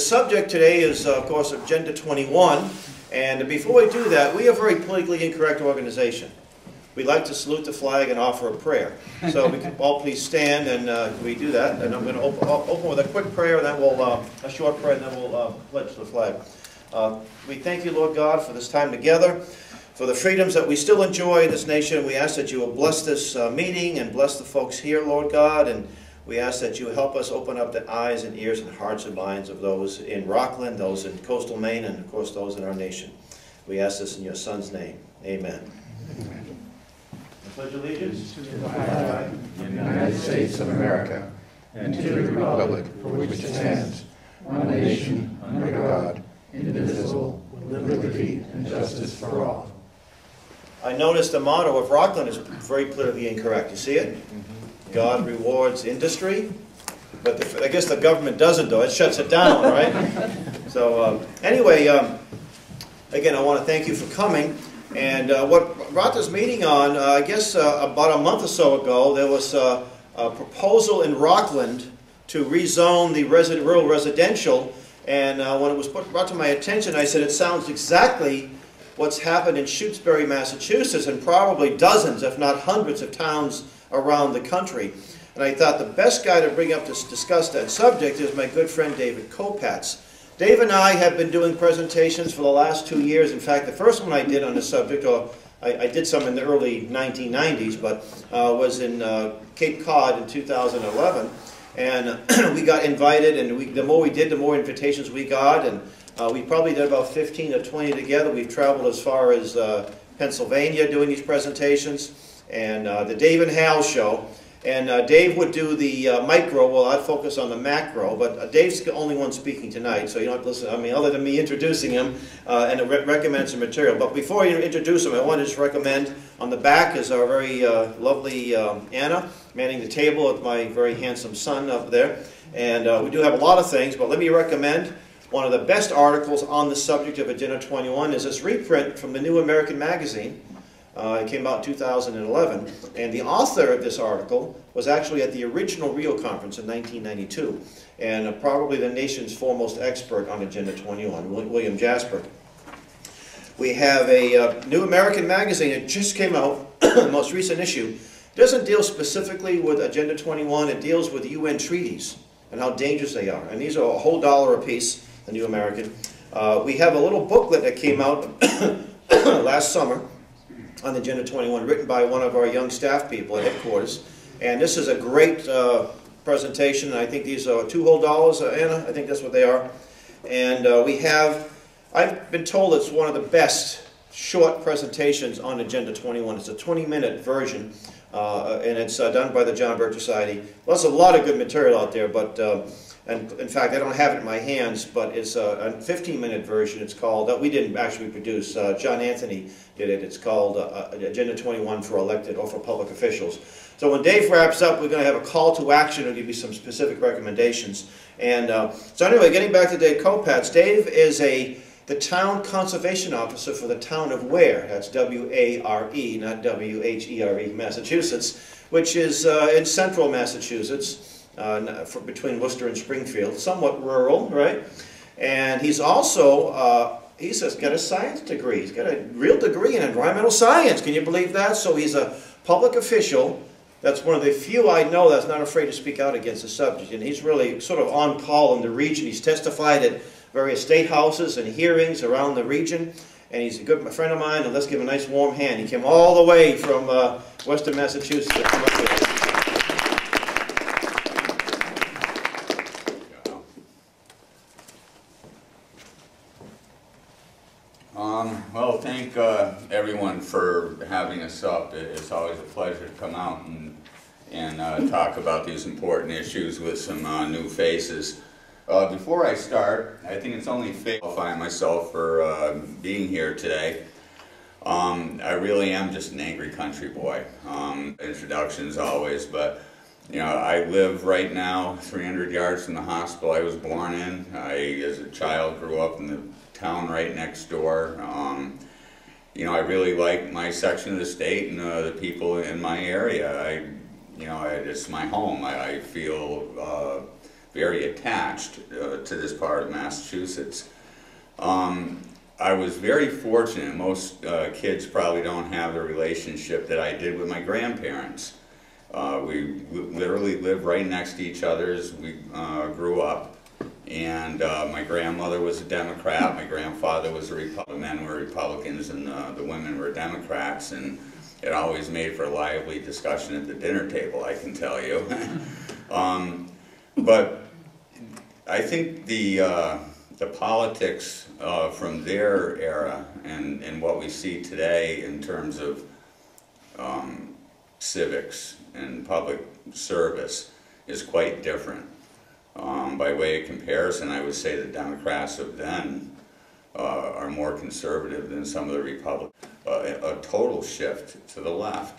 The subject today is, of course, Agenda 21. And before we do that, we are a very politically incorrect organization. We like to salute the flag and offer a prayer. So we can all please stand and we do that. And I'm going to open with a quick prayer, and then we'll, a short prayer, and then we'll pledge the flag. We thank you, Lord God, for this time together, for the freedoms that we still enjoy in this nation. We ask that you will bless this meeting and bless the folks here, Lord God, and we ask that you help us open up the eyes and ears and hearts and minds of those in Rockland, those in coastal Maine, and of course those in our nation. We ask this in your Son's name. Amen. Amen. I pledge allegiance to the flag of the United States of America and to the republic for which it stands, one nation, under God, indivisible, with liberty and justice for all. I noticed the motto of Rockland is very politically incorrect. You see it? God rewards industry, but I guess the government doesn't, though. It shuts it down, right? So anyway, again, I want to thank you for coming. And what brought this meeting on, I guess about a month or so ago, there was a proposal in Rockland to rezone the rural residential. And when it was brought to my attention, I said, it sounds exactly what's happened in Shutesbury, Massachusetts, and probably dozens, if not hundreds of towns around the country. And I thought the best guy to bring up to discuss that subject is my good friend David Kopacz. Dave and I have been doing presentations for the last 2 years. In fact, the first one I did on the subject, or I did some in the early 1990s, but was in Cape Cod in 2011. And we got invited, and the more we did, the more invitations we got. And we probably did about 15 or 20 together. We've traveled as far as Pennsylvania doing these presentations. And the Dave and Hal show. And Dave would do the micro, well, I'd focus on the macro, but Dave's the only one speaking tonight, so you don't have to listen, I mean, other than me introducing him and recommend some material. But before you introduce him, I want to just recommend, on the back is our very lovely Anna, manning the table with my very handsome son up there. And we do have a lot of things, but let me recommend one of the best articles on the subject of Agenda 21 is this reprint from the New American magazine. It came out in 2011, and the author of this article was actually at the original Rio conference in 1992, and probably the nation's foremost expert on Agenda 21, William Jasper. We have a New American magazine. It just came out, the most recent issue. It doesn't deal specifically with Agenda 21. It deals with UN treaties and how dangerous they are, and these are a whole $1 a piece, the New American. We have a little booklet that came out last summer on Agenda 21, written by one of our young staff people at headquarters. And this is a great presentation. I think these are $2 whole, Anna, I think that's what they are. And I've been told it's one of the best short presentations on Agenda 21. It's a 20-minute version, and it's done by the John Birch Society. Well, there's a lot of good material out there, but and in fact, I don't have it in my hands, but it's a 15-minute version. It's called, we didn't actually produce, John Anthony did it. It's called Agenda 21 for elected or for public officials. So when Dave wraps up, we're going to have a call to action. I'll give you some specific recommendations. And so anyway, getting back to Dave Kopacz, Dave is the town conservation officer for the town of Ware. That's W-A-R-E, not W-H-E-R-E, Massachusetts, which is in central Massachusetts. Between Worcester and Springfield, somewhat rural, right? And he's also, he's got a science degree. He's got a real degree in environmental science. Can you believe that? So he's a public official. That's one of the few I know that's not afraid to speak out against the subject. And he's really sort of on call in the region. He's testified at various state houses and hearings around the region. And he's a good friend of mine, and let's give him a nice warm hand. He came all the way from Western Massachusetts to come up here. Well, thank everyone for having us up. It's always a pleasure to come out and talk about these important issues with some new faces. Before I start, I think it's only fair to qualify myself for being here today. I really am just an angry country boy. Introductions always, but you know, I live right now 300 yards from the hospital I was born in. I, as a child, grew up in the town right next door. You know, I really like my section of the state and the people in my area. It's my home. I feel very attached to this part of Massachusetts. I was very fortunate. Most kids probably don't have the relationship that I did with my grandparents. We literally lived right next to each other as we grew up. And my grandmother was a Democrat, my grandfather was a Republican, the men were Republicans and the women were Democrats, and it always made for a lively discussion at the dinner table, I can tell you. But I think the politics from their era and what we see today in terms of civics and public service is quite different. By way of comparison, I would say the Democrats of then are more conservative than some of the Republicans. A total shift to the left.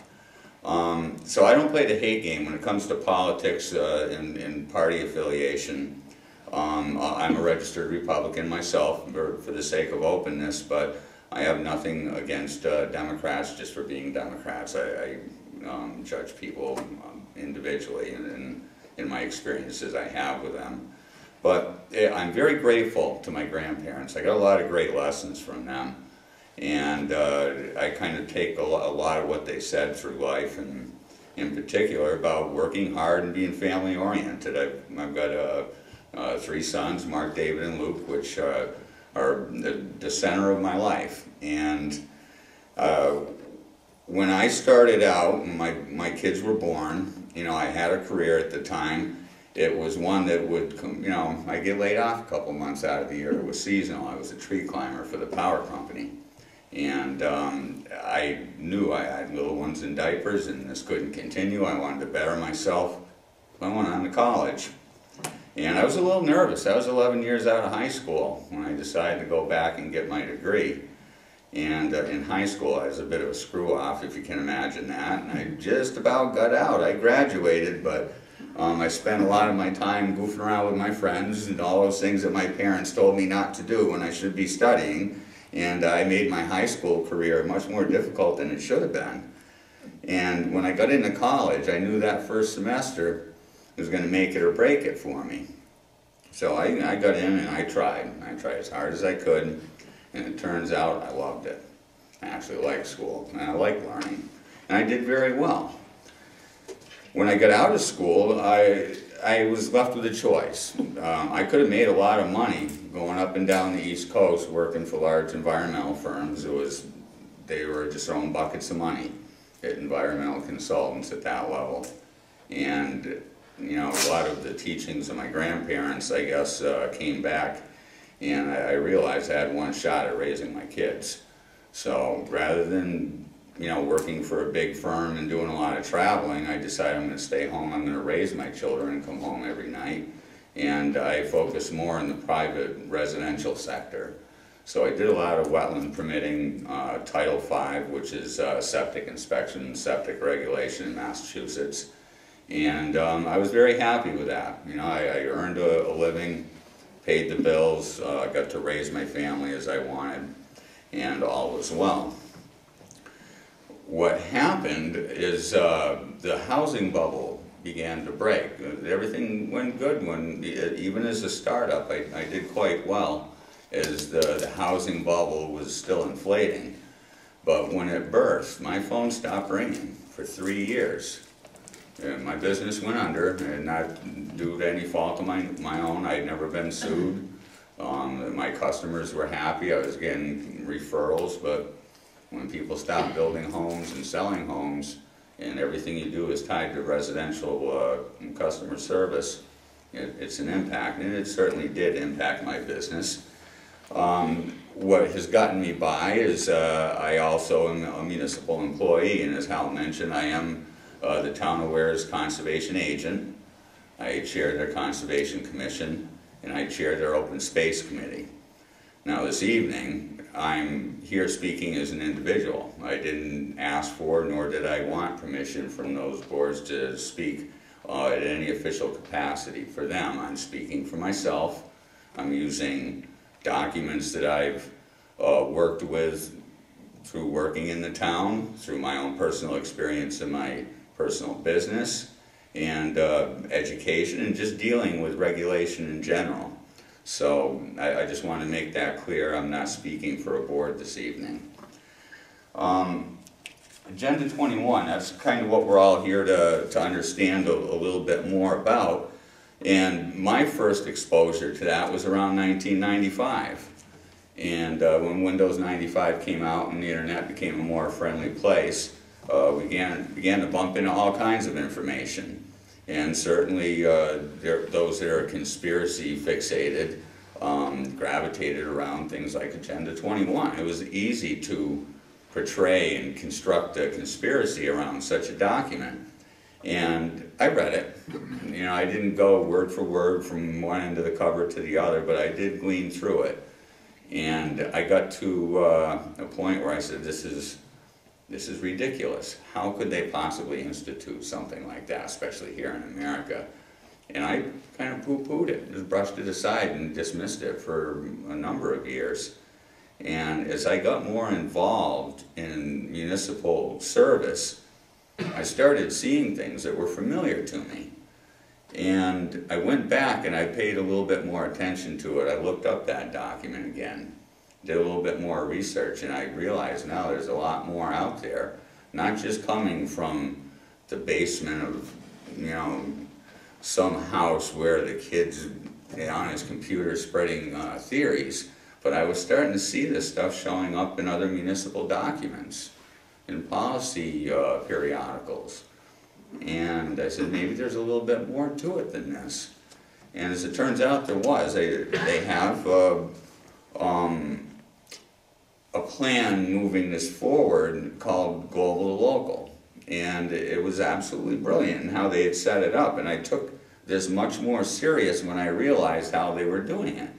So I don't play the hate game when it comes to politics and party affiliation. I'm a registered Republican myself for the sake of openness, but I have nothing against Democrats just for being Democrats. I judge people individually and in my experiences I have with them. But I'm very grateful to my grandparents. I got a lot of great lessons from them. And I kind of take a lot of what they said through life, and in particular about working hard and being family oriented. I've got 3 sons, Mark, David, and Luke, which are the center of my life. And when I started out, and my kids were born, you know, I had a career at the time. It was one that would, you know, I'd get laid off a couple months out of the year. It was seasonal. I was a tree climber for the power company. And I knew I had little ones in diapers and this couldn't continue. I wanted to better myself. I went on to college. And I was a little nervous. I was 11 years out of high school when I decided to go back and get my degree. And in high school, I was a bit of a screw-off, if you can imagine that. And I just about got out. I graduated, but I spent a lot of my time goofing around with my friends and all those things that my parents told me not to do when I should be studying. And I made my high school career much more difficult than it should have been. And when I got into college, I knew that first semester was going to make it or break it for me. So I got in and I tried. I tried as hard as I could. And it turns out I loved it. I actually liked school, and I liked learning. And I did very well. When I got out of school, I was left with a choice. I could have made a lot of money going up and down the East Coast working for large environmental firms. They were just throwing buckets of money at environmental consultants at that level. And you know, a lot of the teachings of my grandparents, I guess, came back. And I realized I had one shot at raising my kids. So rather than, you know, working for a big firm and doing a lot of traveling, I decided I'm going to stay home, I'm going to raise my children and come home every night. And I focused more on the private residential sector. So I did a lot of wetland permitting, Title V, which is septic inspection and septic regulation in Massachusetts. And I was very happy with that. You know, I earned a living, paid the bills, got to raise my family as I wanted, and all was well. What happened is the housing bubble began to break. Everything went good when, even as a startup, I did quite well as the housing bubble was still inflating. But when it burst, my phone stopped ringing for 3 years. My business went under, and not due to any fault of my own. I had never been sued. My customers were happy. I was getting referrals, but when people stop building homes and selling homes, and everything you do is tied to residential customer service, it's an impact, and it certainly did impact my business. What has gotten me by is I also am a municipal employee, and as Hal mentioned, I am the Town of Ware's conservation agent. I chair their Conservation Commission, and I chair their Open Space Committee. Now this evening, I'm here speaking as an individual. I didn't ask for, nor did I want permission from those boards to speak at any official capacity for them. I'm speaking for myself. I'm using documents that I've worked with through working in the town, through my own personal experience in my personal business, and education, and just dealing with regulation in general. So I just want to make that clear. I'm not speaking for a board this evening. Agenda 21, that's kind of what we're all here to understand a little bit more about. And my first exposure to that was around 1995. And when Windows 95 came out and the internet became a more friendly place, we began to bump into all kinds of information. And certainly those that are conspiracy fixated gravitated around things like Agenda 21. It was easy to portray and construct a conspiracy around such a document. And I read it. You know, I didn't go word for word from one end of the cover to the other, but I did glean through it. And I got to a point where I said, this is ridiculous. How could they possibly institute something like that, especially here in America? And I kind of poo-pooed it, just brushed it aside and dismissed it for a number of years. And as I got more involved in municipal service, I started seeing things that were familiar to me. And I went back and I paid a little bit more attention to it. I looked up that document again, did a little bit more research, and I realized now there's a lot more out there, not just coming from the basement of, you know, some house where the kid's on his computer spreading theories, but I was starting to see this stuff showing up in other municipal documents, in policy periodicals. And I said, maybe there's a little bit more to it than this. And as it turns out, there was. They have a plan moving this forward called Global to Local. And it was absolutely brilliant in how they had set it up. And I took this much more serious when I realized how they were doing it.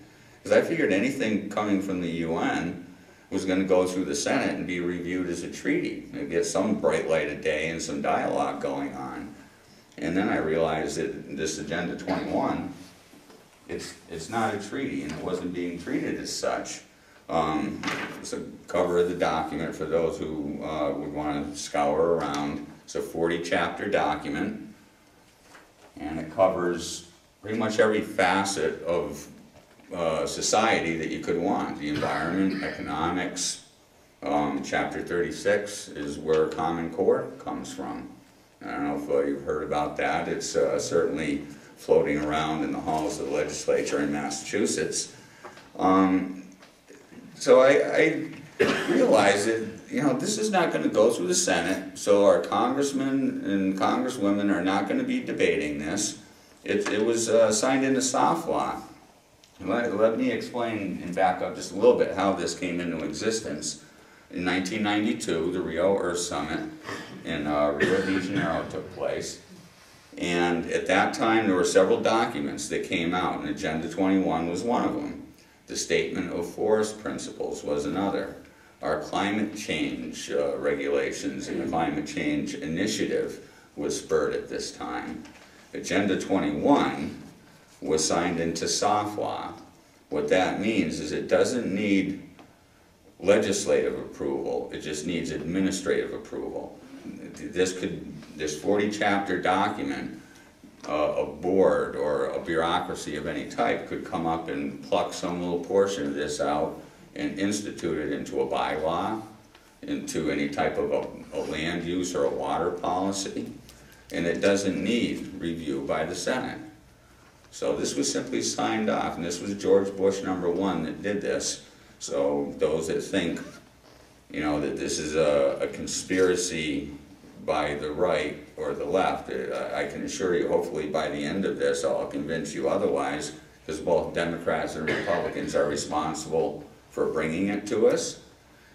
Because I figured anything coming from the UN was going to go through the Senate and be reviewed as a treaty. It'd get some bright light of day and some dialogue going on. And then I realized that this Agenda 21, it's not a treaty, and it wasn't being treated as such. It's a cover of the document for those who would want to scour around. It's a 40-chapter document, and it covers pretty much every facet of society that you could want. The environment, economics. Chapter 36 is where Common Core comes from. I don't know if you've heard about that. It's certainly floating around in the halls of the legislature in Massachusetts. So I realized that, you know, this is not going to go through the Senate, so our congressmen and congresswomen are not going to be debating this. It was signed into soft law. Let me explain and back up just a little bit how this came into existence. In 1992, the Rio Earth Summit in Rio de Janeiro took place. And at that time, there were several documents that came out, and Agenda 21 was one of them. The Statement of Forest Principles was another. Our climate change regulations and the climate change initiative was spurred at this time. Agenda 21 was signed into soft law. What that means is it doesn't need legislative approval, it just needs administrative approval. This 40-chapter document, a board or a bureaucracy of any type could come up and pluck some little portion of this out and institute it into a bylaw, into any type of a land use or a water policy, and it doesn't need review by the Senate. So this was simply signed off, and this was George Bush #1 that did this. So those that think, you know, that this is a conspiracy by the right or the left, I can assure you, hopefully by the end of this, I'll convince you otherwise, because both Democrats and Republicans are responsible for bringing it to us,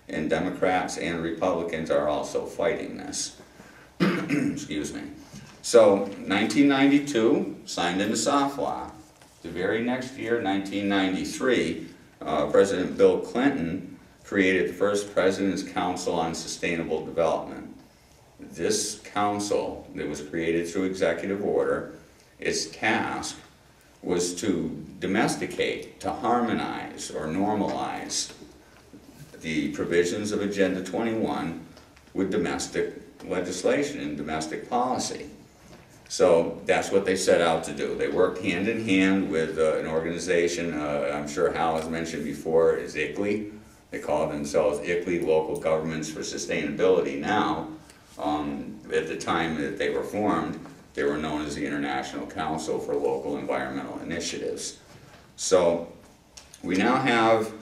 and Democrats and Republicans are also fighting this. Excuse me. So, 1992, signed into soft law. The very next year, 1993, President Bill Clinton created the first President's Council on Sustainable Development. This council that was created through executive order, its task was to domesticate, to harmonize or normalize the provisions of Agenda 21 with domestic legislation and domestic policy. So that's what they set out to do. They worked hand in hand with an organization, I'm sure Hal has mentioned before, is ICLEI. They call themselves ICLEI, Local Governments for Sustainability now. At the time that they were formed, they were known as the International Council for Local Environmental Initiatives. So we now have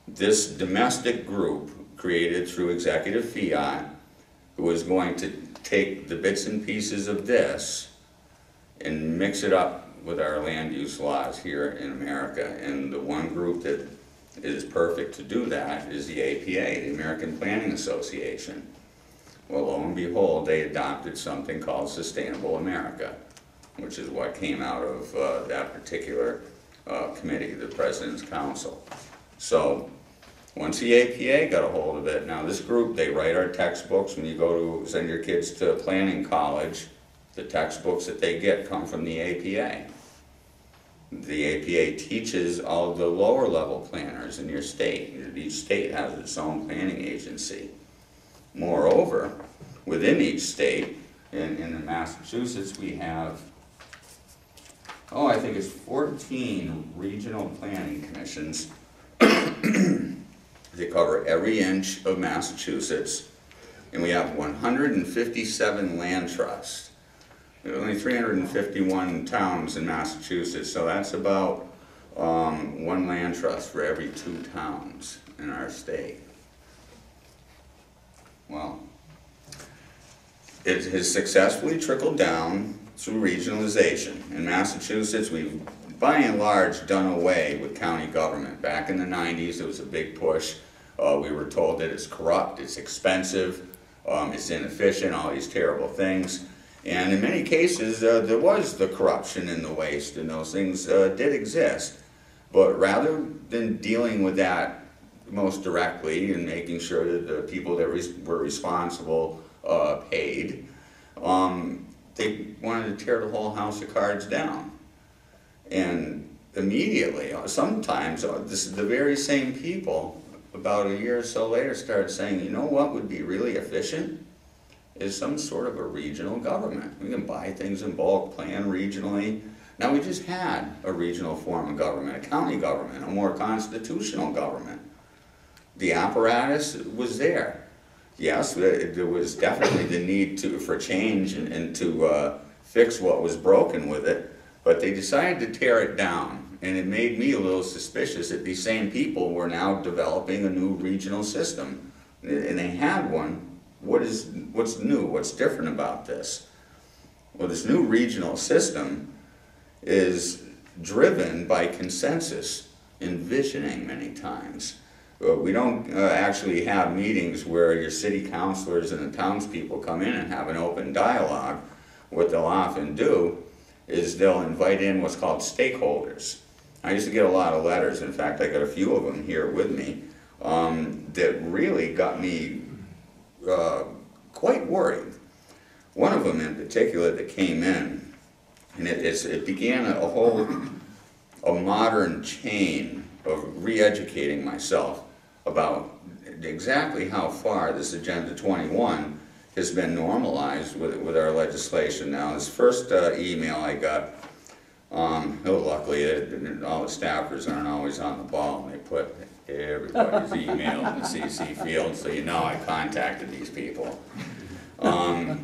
this domestic group created through executive fiat who is going to take the bits and pieces of this and mix it up with our land use laws here in America. And the one group that is perfect to do that is the APA, the American Planning Association. Well, lo and behold, they adopted something called Sustainable America, which is what came out of that particular committee, the President's Council. So once the APA got a hold of it, now this group, they write our textbooks. When you go to send your kids to planning college, the textbooks that they get come from the APA. The APA teaches all the lower level planners in your state. Each state has its own planning agency. Moreover, within each state, in Massachusetts, we have, I think it's 14 regional planning commissions. They cover every inch of Massachusetts, and we have 157 land trusts. There are only 351 towns in Massachusetts, so that's about one land trust for every 2 towns in our state. Well, it has successfully trickled down through regionalization. In Massachusetts, we've by and large done away with county government. Back in the 90s, there was a big push. We were told that it's corrupt, it's expensive, it's inefficient, all these terrible things. And in many cases, there was the corruption and the waste, and those things did exist. But rather than dealing with that most directly and making sure that the people that were responsible paid, they wanted to tear the whole house of cards down. And immediately, sometimes, the very same people, about a year or so later, started saying, you know what would be really efficient? Is some sort of a regional government. We can buy things in bulk, plan regionally. Now, we just had a regional form of government, a county government, a more constitutional government. The apparatus was there. Yes, there was definitely the need for change and to fix what was broken with it, but they decided to tear it down, and it made me a little suspicious that these same people were now developing a new regional system, and they had one. What's new? What's different about this? Well, this new regional system is driven by consensus and visioning many times. We don't actually have meetings where your city councilors and the townspeople come in and have an open dialogue. What they'll often do is they'll invite in what's called stakeholders. I used to get a lot of letters. In fact, I got a few of them here with me that really got me quite worried. One of them in particular that came in, and it began a modern chain of re-educating myself about exactly how far this Agenda 21 has been normalized with our legislation. Now, this first email I got, luckily all the staffers aren't always on the ball, and they put everybody's email in the CC field, so you know I contacted these people. Well,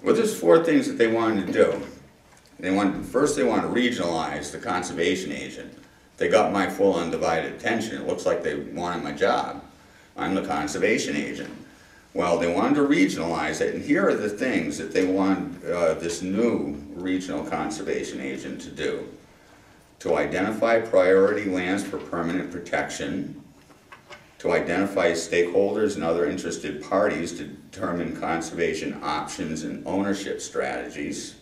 there's 4 things that they wanted to do. First, they want to regionalize the conservation agent. They got my full undivided attention. It looks like they wanted my job. I'm the conservation agent. Well, they wanted to regionalize it, and here are the things that they want this new regional conservation agent to do. To identify priority lands for permanent protection, to identify stakeholders and other interested parties to determine conservation options and ownership strategies,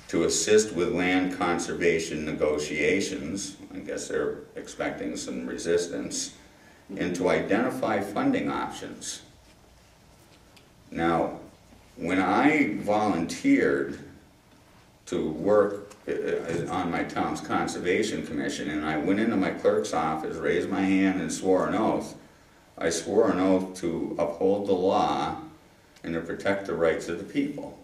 to assist with land conservation negotiations, I guess they're expecting some resistance, and to identify funding options. Now, when I volunteered to work on my town's conservation commission, and I went into my clerk's office, raised my hand, and swore an oath, I swore an oath to uphold the law and to protect the rights of the people.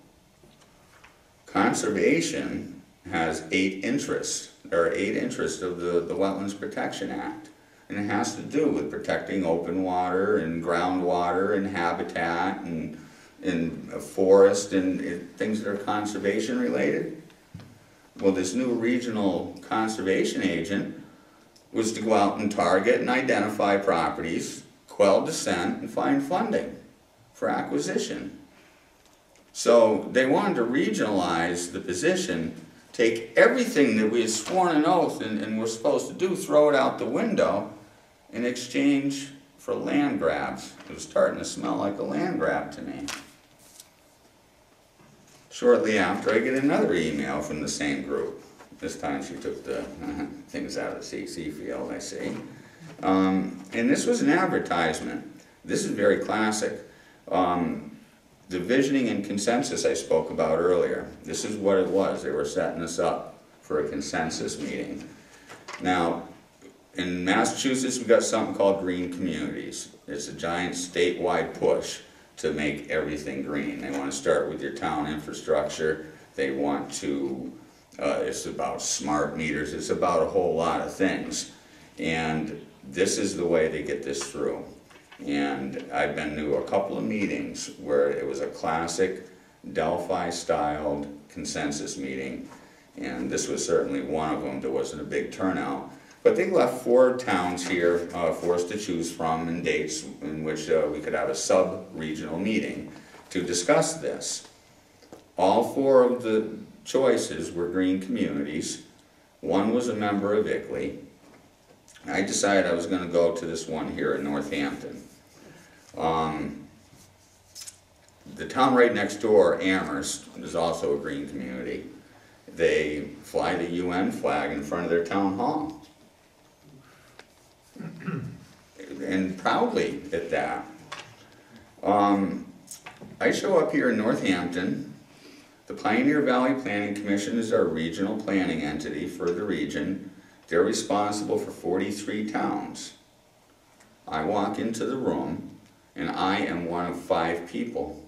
Conservation has 8 interests. There are 8 interests of the Wetlands Protection Act. And it has to do with protecting open water and groundwater and habitat and forest and things that are conservation related. Well, this new regional conservation agent was to go out and target and identify properties, quell dissent, and find funding for acquisition. So they wanted to regionalize the position, take everything that we had sworn an oath and were supposed to do, throw it out the window in exchange for land grabs. It was starting to smell like a land grab to me. Shortly after, I get another email from the same group. This time she took the things out of the CC field, I see. And this was an advertisement. This is very classic. The visioning and consensus I spoke about earlier. This is what it was. They were setting us up for a consensus meeting. Now, in Massachusetts, we've got something called green communities. It's a giant statewide push to make everything green. They want to start with your town infrastructure. They want to, it's about smart meters. It's about a whole lot of things. And this is the way they get this through. And I've been to a couple of meetings where it was a classic Delphi-styled consensus meeting. And this was certainly one of them. There wasn't a big turnout. But they left 4 towns here for us to choose from and dates in which we could have a sub-regional meeting to discuss this. All 4 of the choices were green communities. One was a member of ICLEI. I decided I was going to go to this one here in Northampton. The town right next door, Amherst, is also a green community. They fly the UN flag in front of their town hall. And proudly at that. I show up here in Northampton. The Pioneer Valley Planning Commission is our regional planning entity for the region. They're responsible for 43 towns. I walk into the room and I am one of 5 people.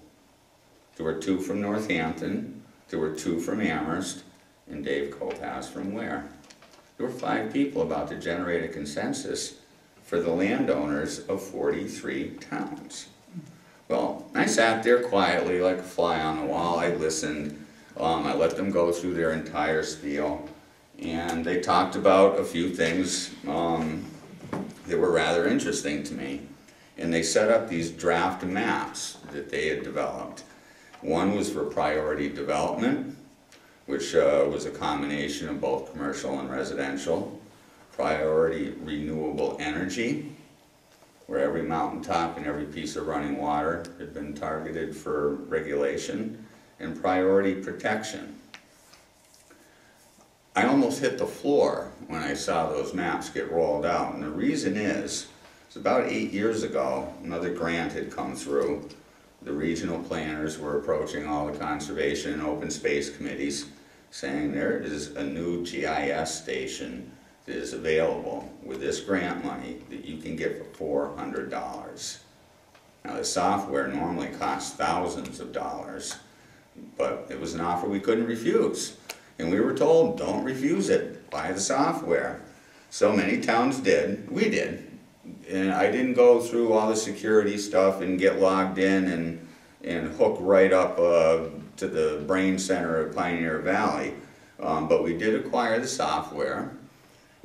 There were 2 from Northampton, there were 2 from Amherst, and Dave Kopacz from Ware. There were 5 people about to generate a consensus for the landowners of 43 towns. Well, I sat there quietly like a fly on the wall. I listened. I let them go through their entire spiel. And they talked about a few things that were rather interesting to me. And they set up these draft maps that they had developed. One was for priority development, which was a combination of both commercial and residential. Priority renewable energy, where every mountaintop and every piece of running water had been targeted for regulation, and priority protection. I almost hit the floor when I saw those maps get rolled out, and the reason is, it's about 8 years ago, another grant had come through. The regional planners were approaching all the conservation and open space committees, saying there is a new GIS station that is available with this grant money that you can get for $400. Now the software normally costs thousands of dollars, but it was an offer we couldn't refuse. And we were told, don't refuse it, buy the software. So many towns did, we did. And I didn't go through all the security stuff and get logged in and hook right up to the brain center of Pioneer Valley. But we did acquire the software.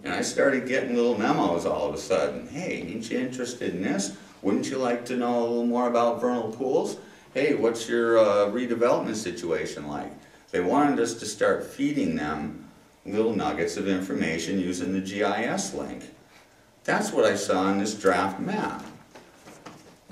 And I started getting little memos all of a sudden. Hey, ain't you interested in this? Wouldn't you like to know a little more about vernal pools? Hey, what's your redevelopment situation like? They wanted us to start feeding them little nuggets of information using the GIS link. That's what I saw in this draft map.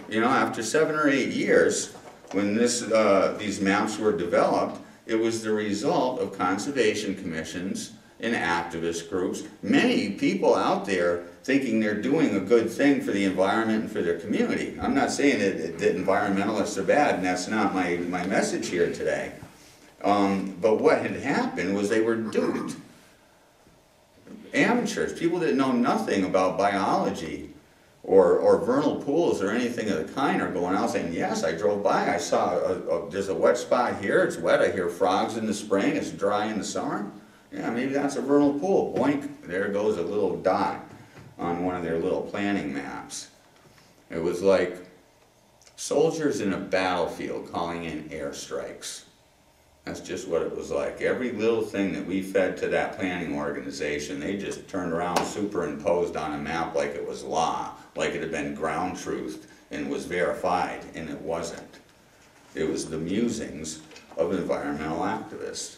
You know, after 7 or 8 years, when these maps were developed, it was the result of conservation commissions and activist groups, many people out there thinking they're doing a good thing for the environment and for their community. I'm not saying that environmentalists are bad, and that's not my message here today. But what had happened was they were duped. Amateurs, people that know nothing about biology, or vernal pools or anything of the kind are going out saying, yes, I drove by, I saw, there's a wet spot here, it's wet, I hear frogs in the spring, it's dry in the summer. Yeah, maybe that's a vernal pool. Boink, there goes a little dot on one of their little planning maps. It was like soldiers in a battlefield calling in airstrikes. That's just what it was like. Every little thing that we fed to that planning organization, they just turned around, superimposed on a map like it was law, like it had been ground truth and was verified, and it wasn't. It was the musings of environmental activists.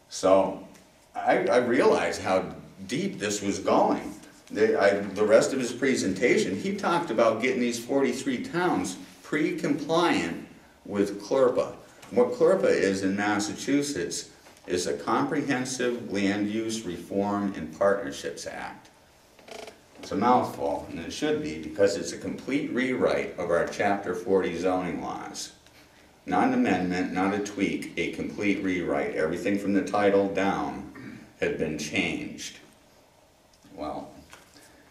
So I realized how deep this was going. The rest of his presentation, he talked about getting these 43 towns pre-compliant with CLRPA. What CLRPA is in Massachusetts is a Comprehensive Land Use Reform and Partnerships Act. It's a mouthful, and it should be, because it's a complete rewrite of our Chapter 40 zoning laws. Not an amendment, not a tweak, a complete rewrite. Everything from the title down had been changed. Well,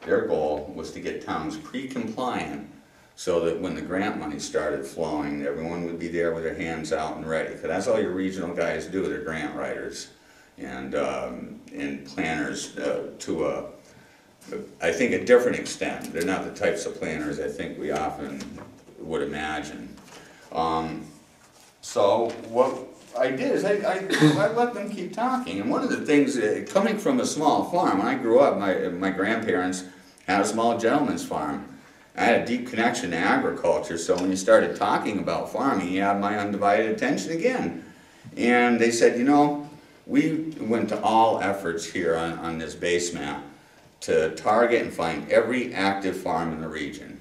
their goal was to get towns pre-compliant so that when the grant money started flowing, everyone would be there with their hands out and ready. Because that's all your regional guys do, they're grant writers and planners to I think a different extent. They're not the types of planners I think we often would imagine. So what I did is I let them keep talking. And one of the things, coming from a small farm, when I grew up, my grandparents had a small gentleman's farm. I had a deep connection to agriculture, so when you started talking about farming, you had my undivided attention again. And they said, you know, we went to all efforts here on this base map to target and find every active farm in the region.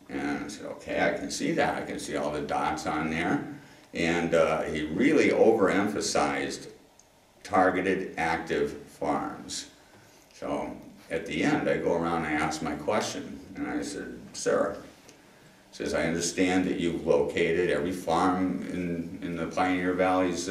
And I said, okay, I can see that. I can see all the dots on there. And he really overemphasized targeted active farms. So at the end, I go around and I ask my question. And I said, sir, says, I understand that you've located every farm in the Pioneer Valley's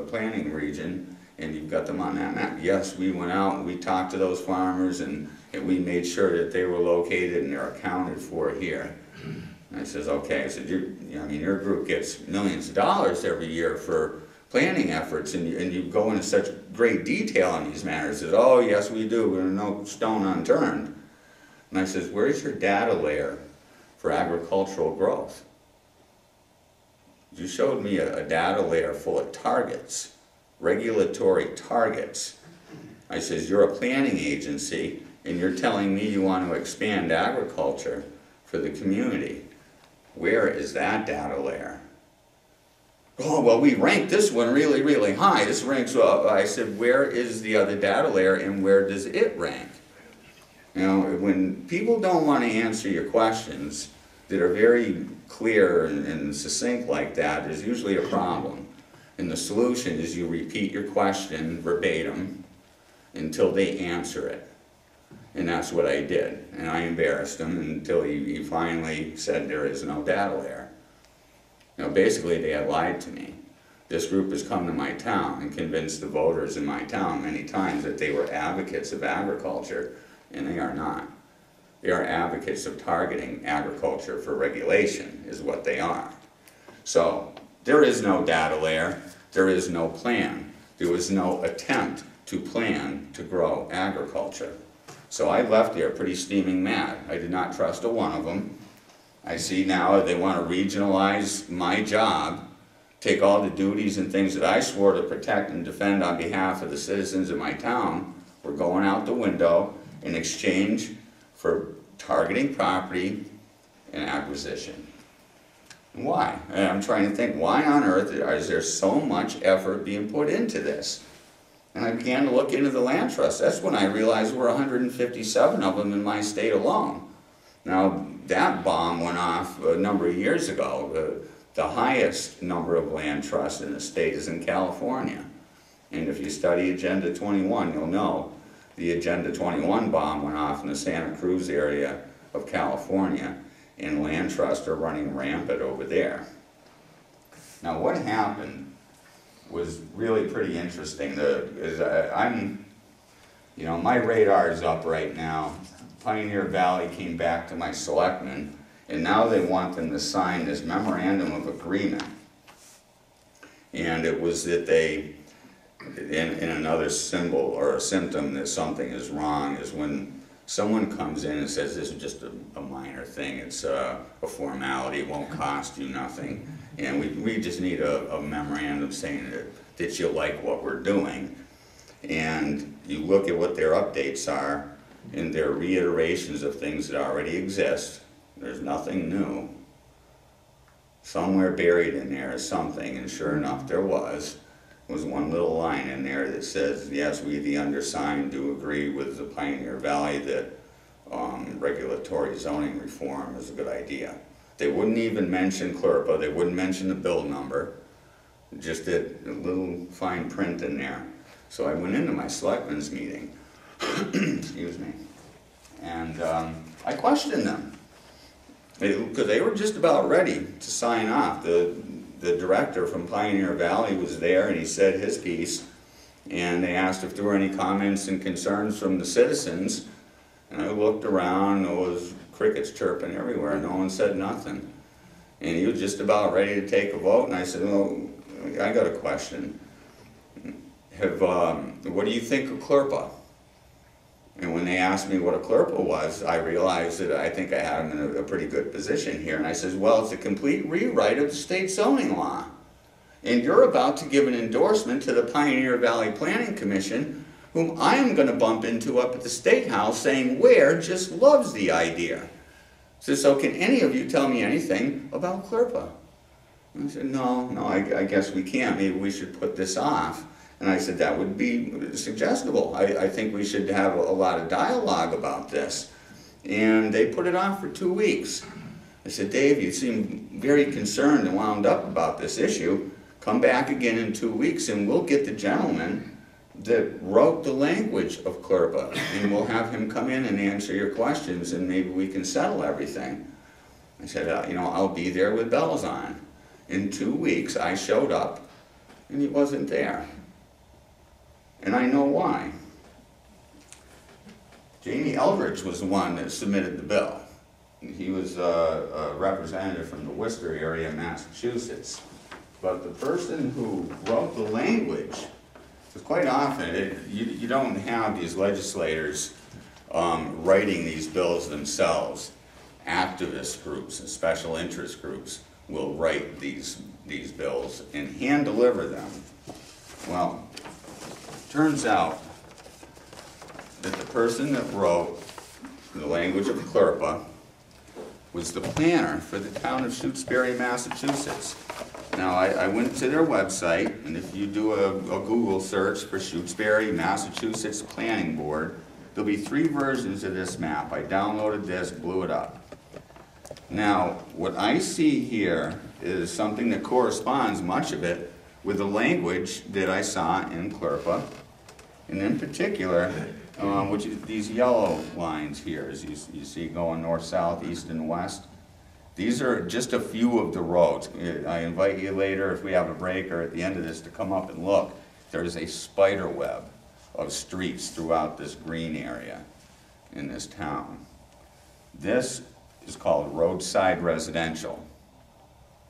planning region, and you've got them on that map. Yes, we went out and we talked to those farmers, and we made sure that they were located and they're accounted for here. And I says, okay. I said, your group gets millions of dollars every year for planning efforts, and you go into such great detail on these matters. He says, oh, yes, we do. We're no stone unturned. And I says, where's your data layer for agricultural growth? You showed me a data layer full of targets, regulatory targets. I says, you're a planning agency, and you're telling me you want to expand agriculture for the community. Where is that data layer? Oh, well, we ranked this one really, really high. This ranks up. I said, where is the other data layer, and where does it rank? You know, when people don't want to answer your questions that are very clear and succinct like that, there's usually a problem. And the solution is you repeat your question verbatim until they answer it. And that's what I did. And I embarrassed him until he finally said there is no data layer. You know, basically they had lied to me. This group has come to my town and convinced the voters in my town many times that they were advocates of agriculture. And they are not. They are advocates of targeting agriculture for regulation, is what they are. So, there is no data layer, there is no plan. There was no attempt to plan to grow agriculture. So I left there pretty steaming mad. I did not trust a one of them. I see now they want to regionalize my job, take all the duties and things that I swore to protect and defend on behalf of the citizens of my town. We're going out the window in exchange for targeting property and acquisition. Why? And I'm trying to think, why on earth is there so much effort being put into this? And I began to look into the land trust. That's when I realized there were 157 of them in my state alone. Now, that bomb went off a number of years ago. The highest number of land trusts in the state is in California. And if you study Agenda 21, you'll know the Agenda 21 bomb went off in the Santa Cruz area of California, and land trusts are running rampant over there. Now, what happened was really pretty interesting. You know, my radar's up right now. Pioneer Valley came back to my selectmen, and now they want them to sign this memorandum of agreement. And it was that they, in another symbol or a symptom that something is wrong, is when someone comes in and says, this is just a minor thing, it's a formality, it won't cost you nothing, and we just need a memorandum saying that you like what we're doing. And you look at what their updates are, and their reiterations of things that already exist. There's nothing new. Somewhere buried in there is something, and sure enough there was one little line in there that says, yes, we the undersigned do agree with the Pioneer Valley that regulatory zoning reform is a good idea. They wouldn't even mention CLRPA, they wouldn't mention the bill number, just a little fine print in there. So I went into my selectmen's meeting, excuse me, and I questioned them. Because they were just about ready to sign off. The director from Pioneer Valley was there, and he said his piece, and they asked if there were any comments and concerns from the citizens, and I looked around, there was crickets chirping everywhere, no one said nothing. And he was just about ready to take a vote, and I said, well, I got a question. What do you think of CLRPA? And when they asked me what a CLRPA was, I realized that I think I had them in a pretty good position here. And I said, well, it's a complete rewrite of the state zoning law. And you're about to give an endorsement to the Pioneer Valley Planning Commission, whom I am going to bump into up at the State House saying Ware just loves the idea. So can any of you tell me anything about CLRPA? And I said, no, I guess we can't. Maybe we should put this off. And I said, that would be suggestible. I think we should have a lot of dialogue about this. And they put it off for 2 weeks. I said, Dave, you seem very concerned and wound up about this issue. Come back again in 2 weeks and we'll get the gentleman that wrote the language of CLRPA. And we'll have him come in and answer your questions and maybe we can settle everything. I said, you know, I'll be there with bells on. In 2 weeks, I showed up and he wasn't there. And I know why. Jamie Eldridge was the one that submitted the bill. He was a representative from the Worcester area of Massachusetts. But the person who wrote the language, because quite often you don't have these legislators writing these bills themselves. Activist groups and special interest groups will write these bills and hand deliver them. Well, turns out that the person that wrote the language of CLRPA was the planner for the town of Shutesbury, Massachusetts. Now, I went to their website, and if you do a Google search for Shutesbury, Massachusetts Planning Board, there'll be 3 versions of this map. I downloaded this, blew it up. Now, what I see here is something that corresponds, much of it, with the language that I saw in CLRPA. And in particular, which is these yellow lines here, as you see going north, south, east, and west. These are just a few of the roads. I invite you later, if we have a break or at the end of this, to come up and look. There's a spider web of streets throughout this green area in this town. This is called roadside residential.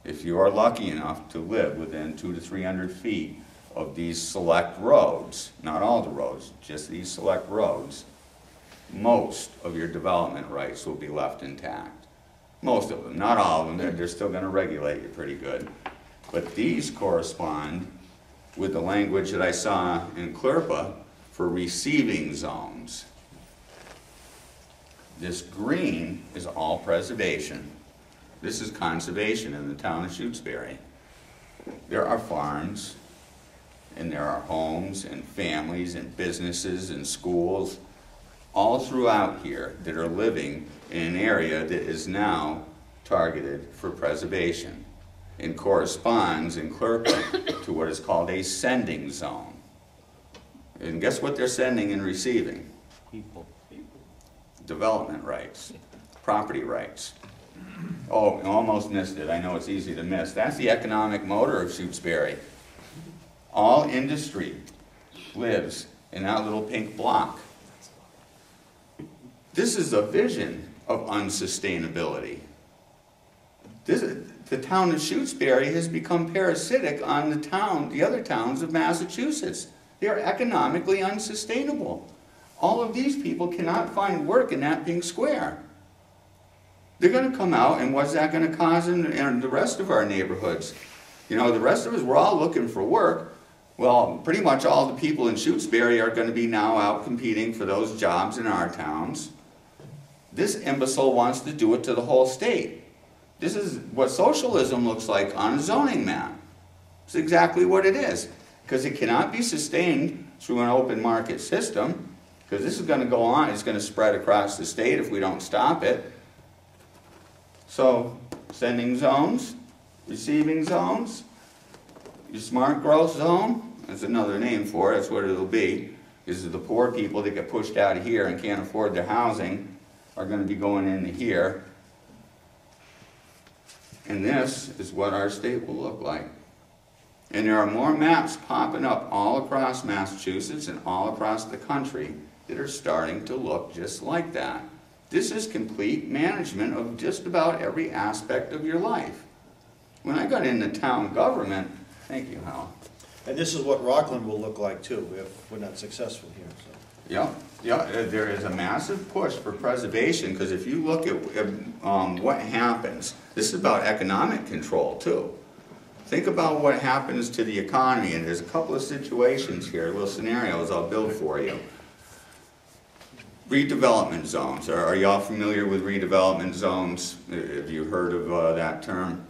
If you are lucky enough to live within 200 to 300 feet of these select roads, not all the roads, just these select roads, most of your development rights will be left intact. Most of them, not all of them, they're still going to regulate you pretty good. But these correspond with the language that I saw in CLRPA for receiving zones. This green is all preservation. This is conservation in the town of Shutesbury. There are farms, and there are homes and families and businesses and schools all throughout here that are living in an area that is now targeted for preservation and corresponds in CLRPA to what is called a sending zone. And guess what they're sending and receiving? People. Development rights, property rights. Oh, I almost missed it. I know it's easy to miss. That's the economic motor of Shutesbury. All industry lives in that little pink block This is a vision of unsustainability. The town of Shutesbury has become parasitic on the other towns of Massachusetts. They are economically unsustainable. All of these people cannot find work in that pink square. They're going to come out, and what's that going to cause in the rest of our neighborhoods? You know, the rest of us, we're all looking for work. Well, pretty much all the people in Shutesbury are going to be now out competing for those jobs in our towns. This imbecile wants to do it to the whole state. This is what socialism looks like on a zoning map. It's exactly what it is. Because it cannot be sustained through an open market system, because this is going to go on, it's going to spread across the state if we don't stop it. So, sending zones, receiving zones, your smart growth zone, that's another name for it, that's what it'll be. Because the poor people that get pushed out of here and can't afford their housing are going to be going into here. And this is what our state will look like. And there are more maps popping up all across Massachusetts and all across the country that are starting to look just like that. This is complete management of just about every aspect of your life. When I got into town government, thank you, Hal. And this is what Rockland will look like too, if we're not successful here. So. Yeah, there is a massive push for preservation, because if you look at what happens, this is about economic control too. Think about what happens to the economy, and there's a couple of situations here, little scenarios I'll build for you. Redevelopment zones. Are y'all familiar with redevelopment zones? Have you heard of that term?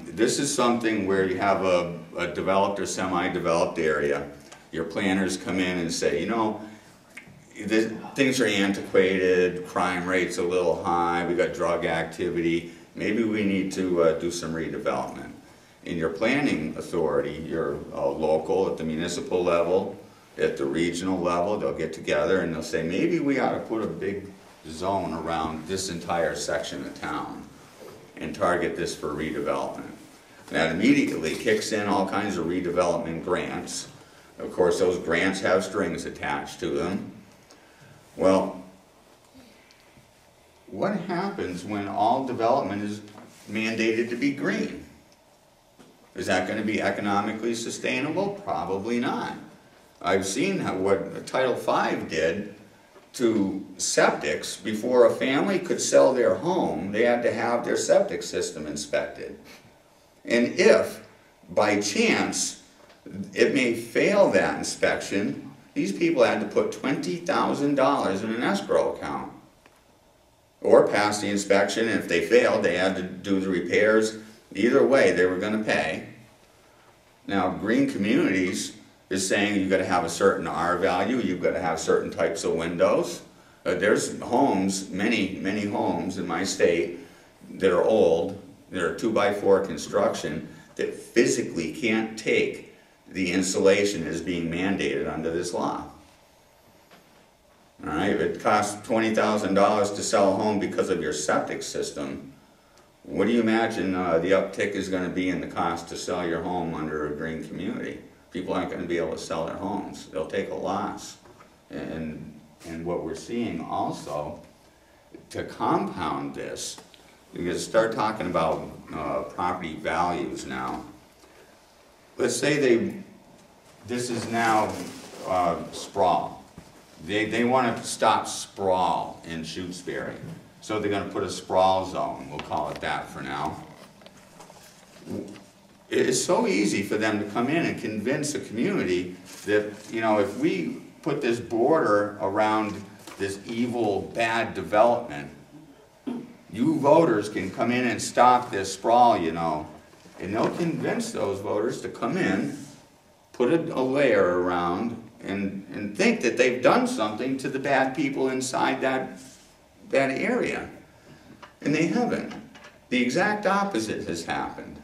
This is something where you have a developed or semi-developed area. Your planners come in and say, you know, things are antiquated, crime rate's a little high, we got drug activity, maybe we need to do some redevelopment. In your planning authority, your local, at the municipal level, at the regional level, they'll get together and they'll say, maybe we ought to put a big zone around this entire section of town and target this for redevelopment. That immediately kicks in all kinds of redevelopment grants. Of course, those grants have strings attached to them. Well, what happens when all development is mandated to be green? Is that going to be economically sustainable? Probably not. I've seen what Title V did to septics. Before a family could sell their home, they had to have their septic system inspected. And if, by chance, it may fail that inspection, these people had to put $20,000 in an escrow account. Or pass the inspection, and if they failed, they had to do the repairs. Either way, they were going to pay. Now, Green Communities is saying you've got to have a certain R value, you've got to have certain types of windows. There's homes, many homes in my state that are old, that are 2x4 construction, that physically can't take the insulation as being mandated under this law. All right, if it costs $20,000 to sell a home because of your septic system, what do you imagine the uptick is going to be in the cost to sell your home under a green community? People aren't going to be able to sell their homes. They'll take a loss. And what we're seeing also, to compound this, we're going to start talking about property values now. Let's say this is now sprawl. They want to stop sprawl in Shutesbury. So they're going to put a sprawl zone, we'll call it that for now. It's so easy for them to come in and convince a community that, you know, if we put this border around this evil, bad development, you voters can come in and stop this sprawl, you know. And they'll convince those voters to come in, put a layer around, and think that they've done something to the bad people inside that area. And they haven't. The exact opposite has happened.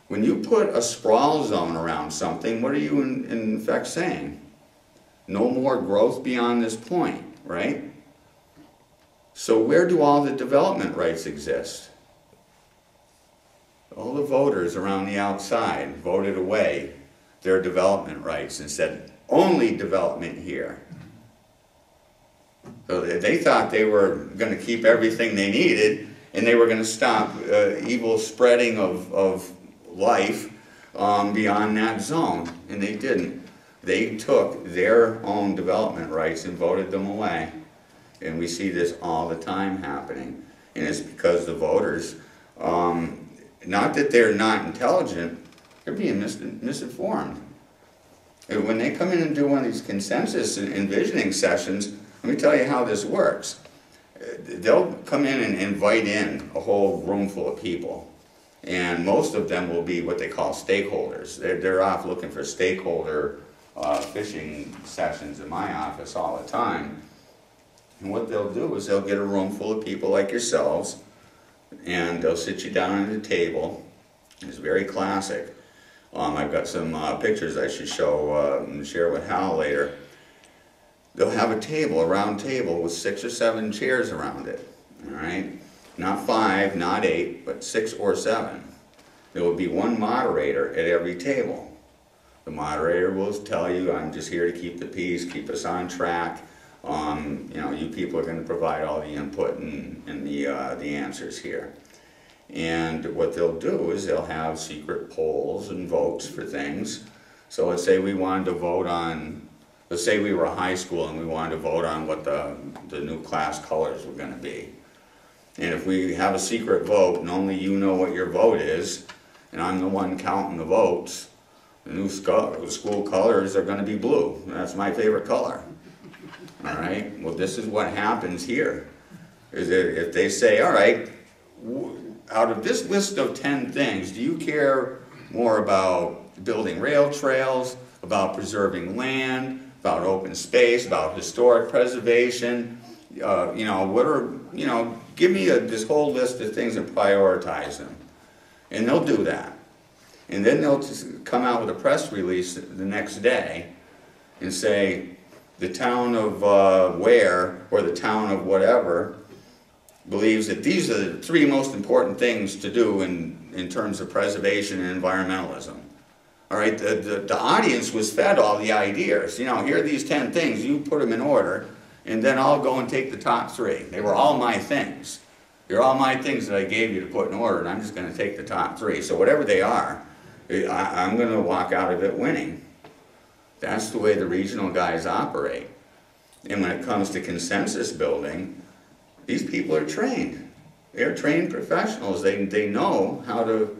When you put a sprawl zone around something, what are you in effect saying? No more growth beyond this point, right? So where do all the development rights exist? All the voters around the outside voted away their development rights and said, only development here. So they thought they were going to keep everything they needed, and they were going to stop evil spreading of life beyond that zone, and they didn't. They took their own development rights and voted them away. And we see this all the time happening. And it's because the voters, not that they're not intelligent, they're being misinformed. And when they come in and do one of these consensus and envisioning sessions, let me tell you how this works. They'll come in and invite in a whole room full of people. And most of them will be what they call stakeholders. They're off looking for stakeholder fishing sessions in my office all the time. And what they'll do is they'll get a room full of people like yourselves, and they'll sit you down at a table. It's very classic. I've got some pictures I should show and share with Hal later. They'll have a table, a round table with 6 or 7 chairs around it, all right? Not 5, not 8, but 6 or 7. There will be one moderator at every table. The moderator will tell you, I'm just here to keep the peace, keep us on track. You know, you people are going to provide all the input and the answers here. And what they'll do is they'll have secret polls and votes for things. So let's say we wanted to vote on, let's say we were a high school and we wanted to vote on what the new class colors were going to be. And if we have a secret vote and only you know what your vote is, and I'm the one counting the votes, the new school colors are going to be blue. That's my favorite color. All right, well, this is what happens here. Is that if they say, all right, out of this list of 10 things, do you care more about building rail trails, about preserving land, about open space, about historic preservation? You know, what are, you know, give me this whole list of things and prioritize them. And they'll do that. And then they'll just come out with a press release the next day and say, the town of Ware, or the town of whatever, believes that these are the 3 most important things to do in terms of preservation and environmentalism. All right, the audience was fed all the ideas. You know, here are these 10 things, you put them in order, and then I'll go and take the top 3. They were all my things. They're all my things that I gave you to put in order, and I'm just going to take the top 3. So whatever they are, I'm going to walk out of it winning. That's the way the regional guys operate. And when it comes to consensus building, these people are trained. They're trained professionals. They know how to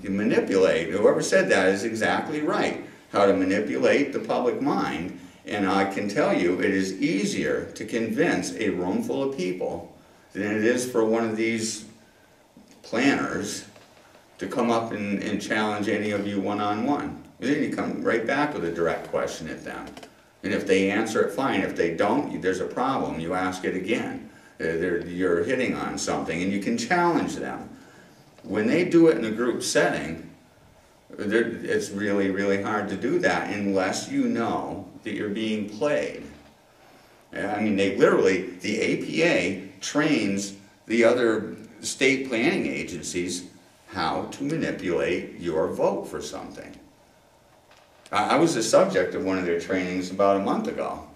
manipulate. Whoever said that is exactly right. How to manipulate the public mind. And I can tell you, it is easier to convince a room full of people than it is for one of these planners to come up and challenge any of you one-on-one. Then you come right back with a direct question at them. And if they answer it, fine. If they don't, there's a problem. You ask it again. You're hitting on something, and you can challenge them. When they do it in a group setting, it's really, really hard to do that unless you know that you're being played. I mean, they literally, the APA trains the other state planning agencies how to manipulate your vote for something. I was the subject of one of their trainings about a month ago.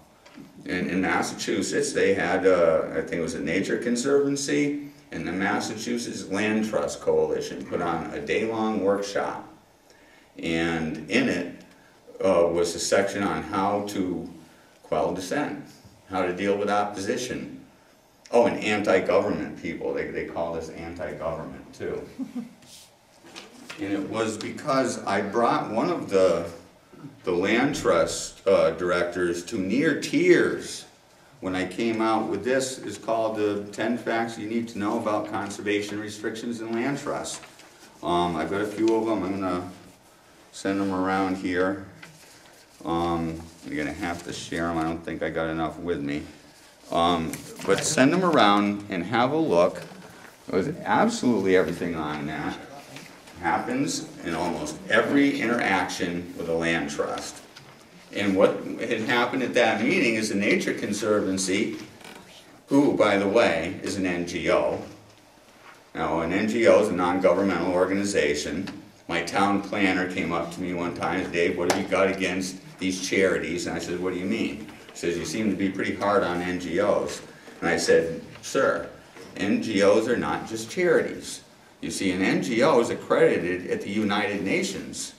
In Massachusetts, they had, I think it was a Nature Conservancy and the Massachusetts Land Trust Coalition put on a day-long workshop. And in it was a section on how to quell dissent, how to deal with opposition. Oh, and anti-government people. They call this anti-government too. And it was because I brought one of the land trust directors to near tears when I came out with this. It's called the 10 Facts You Need to Know About Conservation Restrictions in Land Trust. I've got a few of them. I'm going to send them around here. You're going to have to share them. I don't think I got enough with me. But send them around and have a look. There's absolutely everything on that. Happens in almost every interaction with a land trust. And what had happened at that meeting is the Nature Conservancy, who, by the way, is an NGO. Now, an NGO is a non-governmental organization. My town planner came up to me one time and said, Dave, what have you got against these charities? And I said, what do you mean? says, you seem to be pretty hard on NGOs. And I said, sir, NGOs are not just charities. You see, an NGO is accredited at the United Nations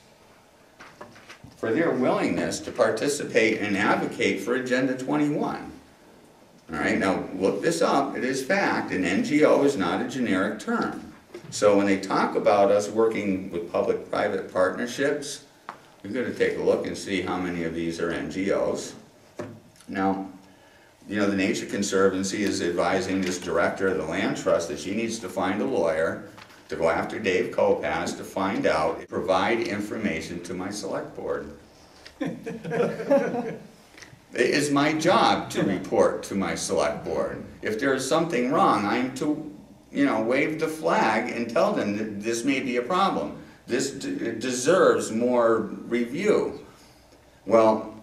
for their willingness to participate and advocate for Agenda 21. All right, now look this up. It is fact. An NGO is not a generic term. So when they talk about us working with public-private partnerships, we've got to take a look and see how many of these are NGOs. Now, you know, the Nature Conservancy is advising this director of the land trust that she needs to find a lawyer to go after Dave Kopacz to find out, provide information to my select board. It is my job to report to my select board. If there is something wrong, I am to, you know, wave the flag and tell them that this may be a problem. This deserves more review. Well,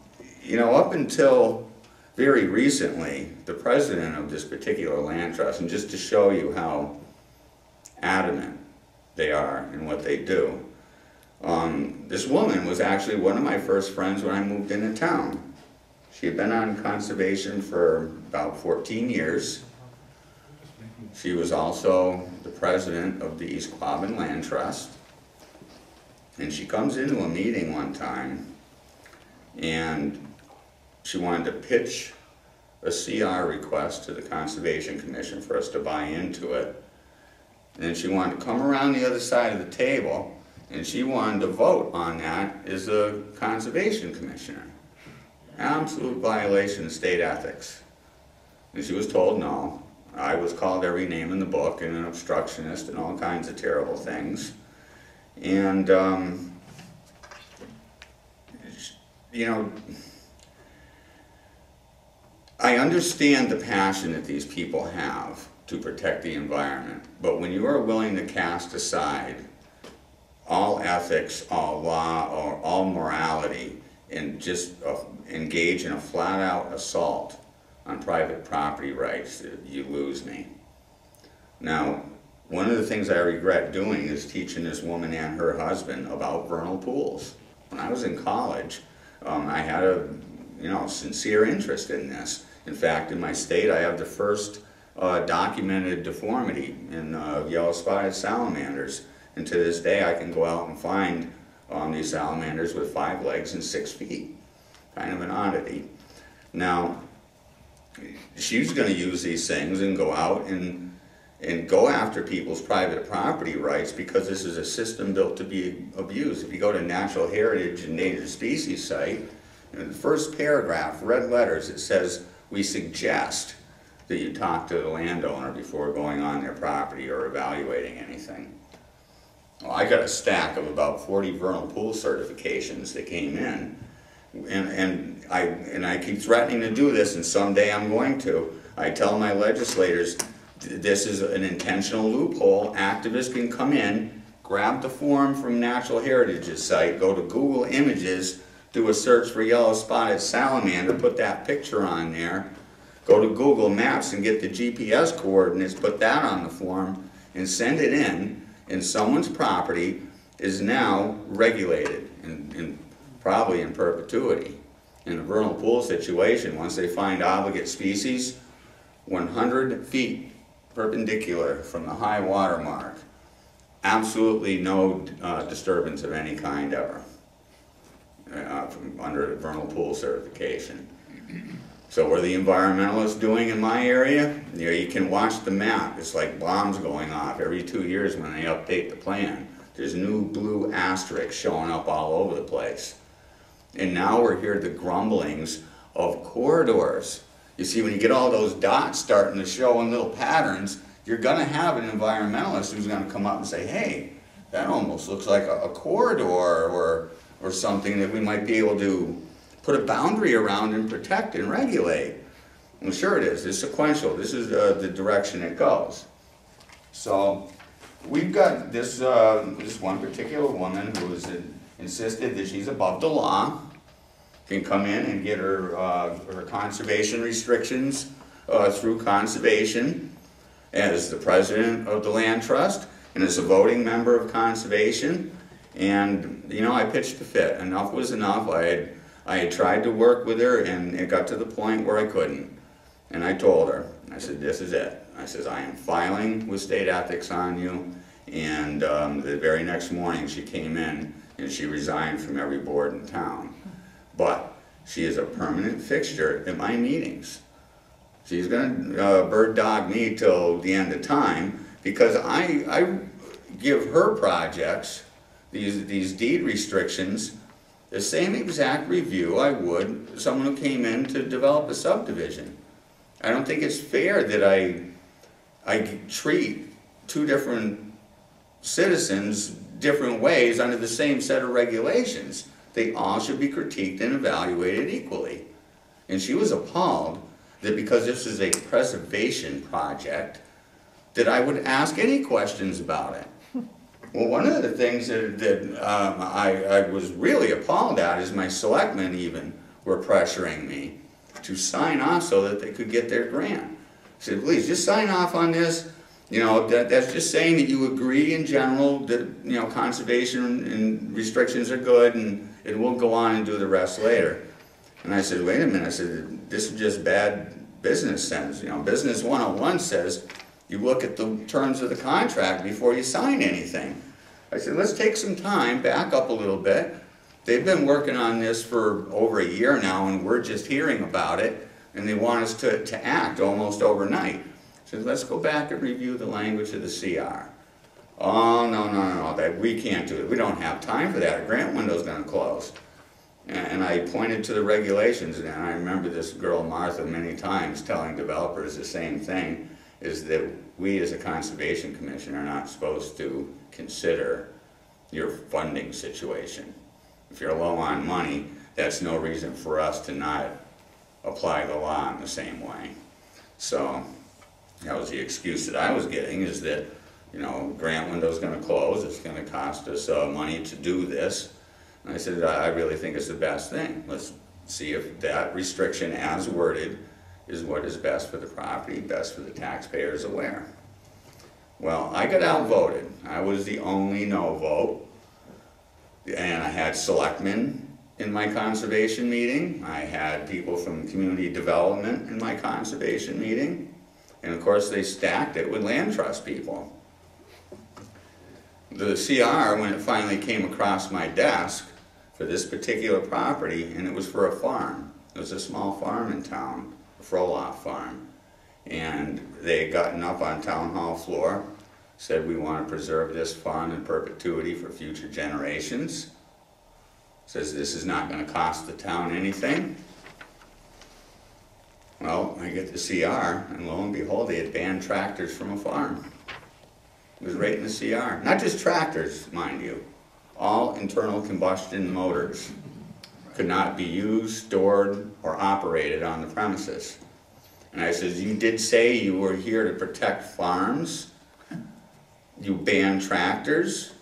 you know, up until very recently, the president of this particular land trust, and just to show you how adamant they are in what they do, this woman was actually one of my first friends when I moved into town. She had been on conservation for about 14 years. She was also the president of the East Quabbin Land Trust. And she comes into a meeting one time and she wanted to pitch a CR request to the Conservation Commission for us to buy into it. And then she wanted to come around the other side of the table and she wanted to vote on that as a Conservation Commissioner. Absolute violation of state ethics. And she was told no. I was called every name in the book and an obstructionist and all kinds of terrible things. And, you know, I understand the passion that these people have to protect the environment, but when you are willing to cast aside all ethics, all law, or all morality, and just engage in a flat-out assault on private property rights, you lose me. Now, one of the things I regret doing is teaching this woman and her husband about vernal pools. When I was in college, I had a sincere interest in this. In fact, in my state, I have the first documented deformity in yellow-spotted salamanders. And to this day, I can go out and find these salamanders with 5 legs and 6 feet. Kind of an oddity. Now, she's going to use these things and go out and go after people's private property rights because this is a system built to be abused. If you go to Natural Heritage and Endangered Species site, in the first paragraph, red letters, it says, we suggest that you talk to the landowner before going on their property or evaluating anything. Well, I got a stack of about 40 vernal pool certifications that came in, and I keep threatening to do this, and someday I'm going to. I tell my legislators, this is an intentional loophole. Activists can come in, grab the form from Natural Heritage's site, go to Google Images, do a search for yellow-spotted salamander, put that picture on there, go to Google Maps and get the GPS coordinates, put that on the form, and send it in, and someone's property is now regulated, and probably in perpetuity. In the vernal pool situation, once they find obligate species, 100 feet perpendicular from the high water mark, absolutely no disturbance of any kind ever from under the vernal pool certification. So what are the environmentalists doing in my area? You know, you can watch the map. It's like bombs going off every 2 years when they update the plan. There's new blue asterisks showing up all over the place. And now we're hearing the grumblings of corridors. You see, when you get all those dots starting to show in little patterns, you're going to have an environmentalist who's going to come up and say, hey, that almost looks like a corridor or something that we might be able to put a boundary around and protect and regulate. Well, sure it is. It's sequential. This is the direction it goes. So we've got this, this one particular woman who has insisted that she's above the law, can come in and get her conservation restrictions through conservation as the president of the land trust and as a voting member of conservation. And, you know, I pitched a fit. Enough was enough. I I had tried to work with her, and it got to the point where I couldn't. And I told her, I said, this is it. I said, I am filing with state ethics on you. And the very next morning she came in and she resigned from every board in town. But she is a permanent fixture at my meetings. She's going to bird dog me till the end of time, because I give her projects, these deed restrictions, the same exact review I would someone who came in to develop a subdivision. I don't think it's fair that I treat two different citizens different ways under the same set of regulations. They all should be critiqued and evaluated equally. And she was appalled that because this is a preservation project, that I would ask any questions about it. Well, one of the things that I was really appalled at is my selectmen even were pressuring me to sign off so that they could get their grant. I said, please, just sign off on this. You know, that's just saying that you agree in general that, you know, conservation and restrictions are good, and we'll go on and do the rest later. And I said, wait a minute. I said, this is just bad business sense. You know, Business 101 says you look at the terms of the contract before you sign anything. I said, let's take some time, back up a little bit. They've been working on this for over a year now, and we're just hearing about it, and they want us to act almost overnight. I said, let's go back and review the language of the CR. Oh, no, we can't do it. We don't have time for that. A grant window's going to close. And I pointed to the regulations, and I remember this girl, Martha, many times telling developers the same thing, is that we as a Conservation Commission are not supposed to consider your funding situation. If you're low on money, that's no reason for us to not apply the law in the same way. So that was the excuse that I was getting, is that, you know, grant window's going to close, it's going to cost us money to do this. And I said, I really think it's the best thing. Let's see if that restriction as worded is what is best for the property, best for the taxpayers aware. Well, I got outvoted. I was the only no vote. And I had selectmen in my conservation meeting. I had people from community development in my conservation meeting. And of course they stacked it with land trust people. The CR, when it finally came across my desk for this particular property, and it was for a farm. It was a small farm in town, a Froloff farm. And they had gotten up on town hall floor, said we want to preserve this farm in perpetuity for future generations. Says this is not going to cost the town anything. Well, I get the CR, and lo and behold, they had banned tractors from a farm. It was right in the CR. Not just tractors, mind you. All internal combustion motors could not be used, stored, or operated on the premises. And I said, you did say you were here to protect farms. You banned tractors.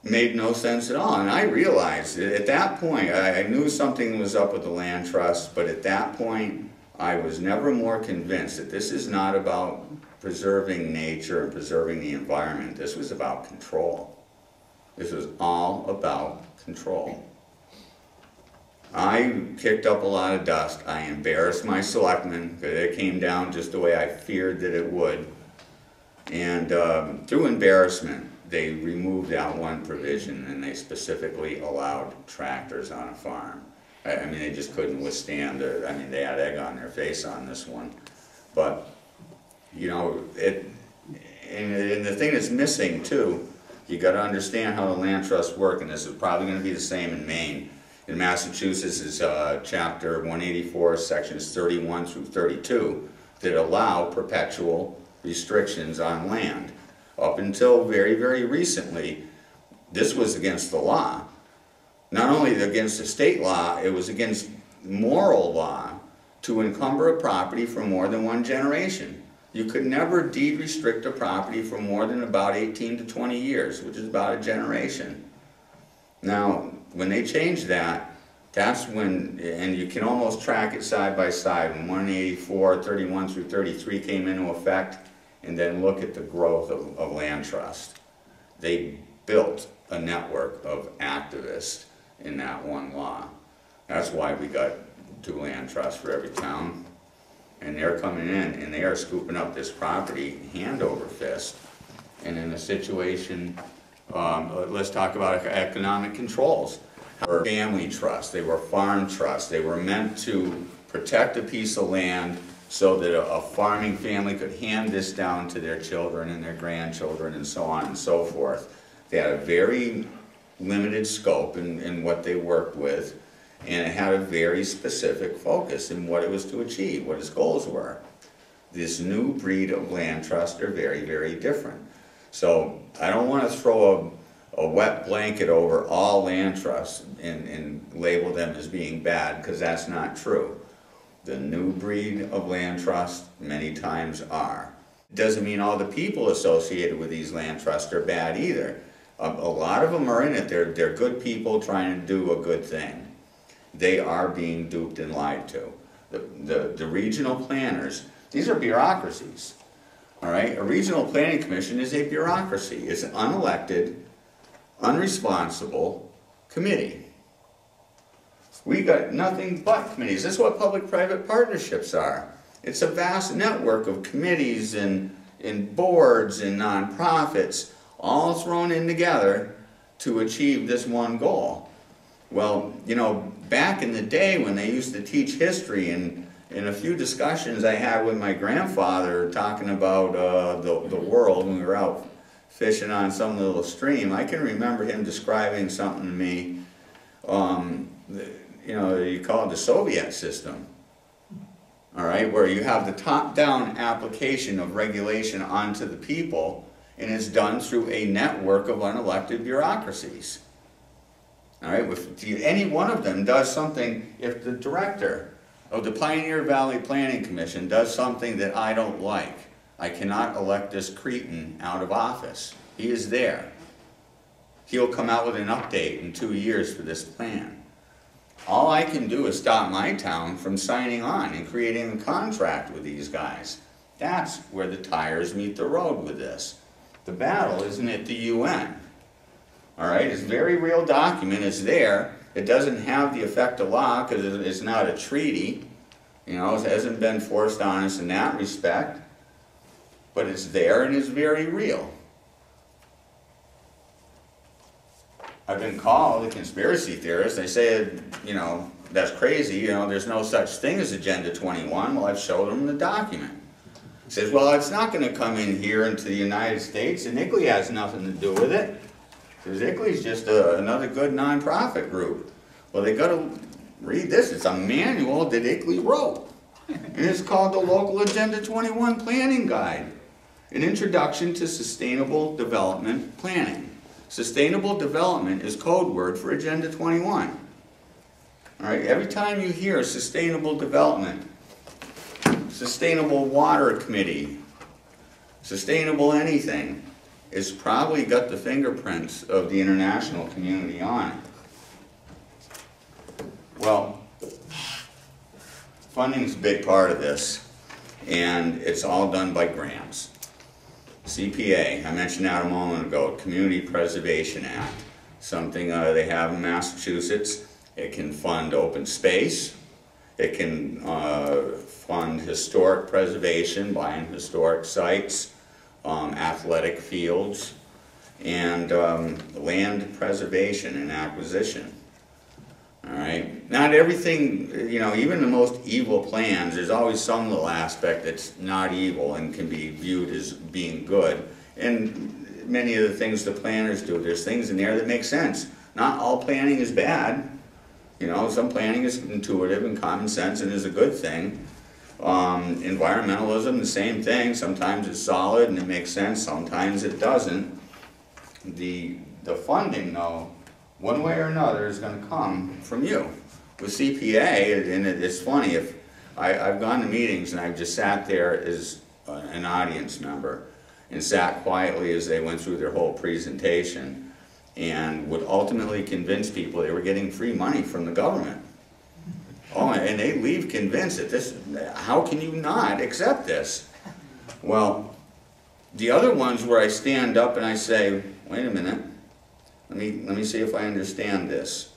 Made no sense at all. And I realized that at that point, I knew something was up with the land trust, but at that point, I was never more convinced that this is not about preserving nature and preserving the environment. This was about control. This was all about control. I kicked up a lot of dust. I embarrassed my selectmen, because it came down just the way I feared that it would. And through embarrassment, they removed that one provision, and they specifically allowed tractors on a farm. I mean, they just couldn't withstand it. I mean, they had egg on their face on this one. But, you know, and the thing that's missing, too, you got to understand how the land trusts work, and this is probably going to be the same in Maine. In Massachusetts, is Chapter 184, Sections 31 through 32, that allow perpetual restrictions on land. Up until very, very recently, this was against the law. Not only against the state law, it was against moral law to encumber a property for more than one generation. You could never deed restrict a property for more than about 18 to 20 years, which is about a generation. Now, when they changed that, that's when, and you can almost track it side by side, when 184, 31 through 33 came into effect, and then look at the growth of land trust. They built a network of activists in that one law. That's why we got 2 land trusts for every town. And they're coming in and they are scooping up this property hand over fist. And in a situation, let's talk about economic controls. They were family trusts, they were farm trusts, they were meant to protect a piece of land so that a farming family could hand this down to their children and their grandchildren and so on and so forth. They had a very limited scope in what they worked with, and it had a very specific focus in what it was to achieve, what its goals were. This new breed of land trust are very, very different. So I don't want to throw a wet blanket over all land trusts and label them as being bad, because that's not true. The new breed of land trusts many times are. It doesn't mean all the people associated with these land trusts are bad either. A lot of them are in it. They're good people trying to do a good thing. They are being duped and lied to. The regional planners, these are bureaucracies. All right? A regional planning commission is a bureaucracy. It's an unelected, unresponsible committee. We got nothing but committees. That's what public-private partnerships are. It's a vast network of committees and boards and nonprofits all thrown in together to achieve this one goal. Well, you know, back in the day when they used to teach history, and in a few discussions I had with my grandfather talking about the world when we were out fishing on some little stream, I can remember him describing something to me, you know, you call it the Soviet system, all right, where you have the top-down application of regulation onto the people, and it's done through a network of unelected bureaucracies. All right, if any one of them does something, if the director of the Pioneer Valley Planning Commission does something that I don't like, I cannot elect this cretin out of office. He is there. He'll come out with an update in 2 years for this plan. All I can do is stop my town from signing on and creating a contract with these guys. That's where the tires meet the road with this. The battle isn't at the UN. All right, it's a very real document. It's there. It doesn't have the effect of law because it's not a treaty. You know, it hasn't been forced on us in that respect. But it's there and it's very real. I've been called a conspiracy theorist. They say, you know, that's crazy. You know, there's no such thing as Agenda 21. Well, I've showed them the document. He says, well, it's not going to come in here into the United States, and ICLEI has nothing to do with it. Because ICLEI's just another good nonprofit group. Well, they got to read this. It's a manual that ICLEI wrote. And it's called the Local Agenda 21 Planning Guide, an introduction to sustainable development planning. Sustainable development is code word for Agenda 21. All right, every time you hear sustainable development, sustainable water committee, sustainable anything, it's probably got the fingerprints of the international community on it. Well, funding's a big part of this, and it's all done by grants. CPA, I mentioned that a moment ago, Community Preservation Act, something they have in Massachusetts. It can fund open space. It can fund historic preservation, buying historic sites, athletic fields, and land preservation and acquisition. All right, not everything, you know, even the most evil plans, there's always some little aspect that's not evil and can be viewed as being good. And many of the things the planners do, there's things in there that make sense. Not all planning is bad. You know, some planning is intuitive and common sense and is a good thing. Environmentalism, the same thing. Sometimes it's solid and it makes sense, sometimes it doesn't. The funding, though, one way or another is going to come from you. With CPA, and it's funny, if I've gone to meetings and I've just sat there as an audience member and sat quietly as they went through their whole presentation and would ultimately convince people they were getting free money from the government. Oh, and they leave convinced that this, how can you not accept this? Well, the other ones where I stand up and I say, wait a minute, let me see if I understand this.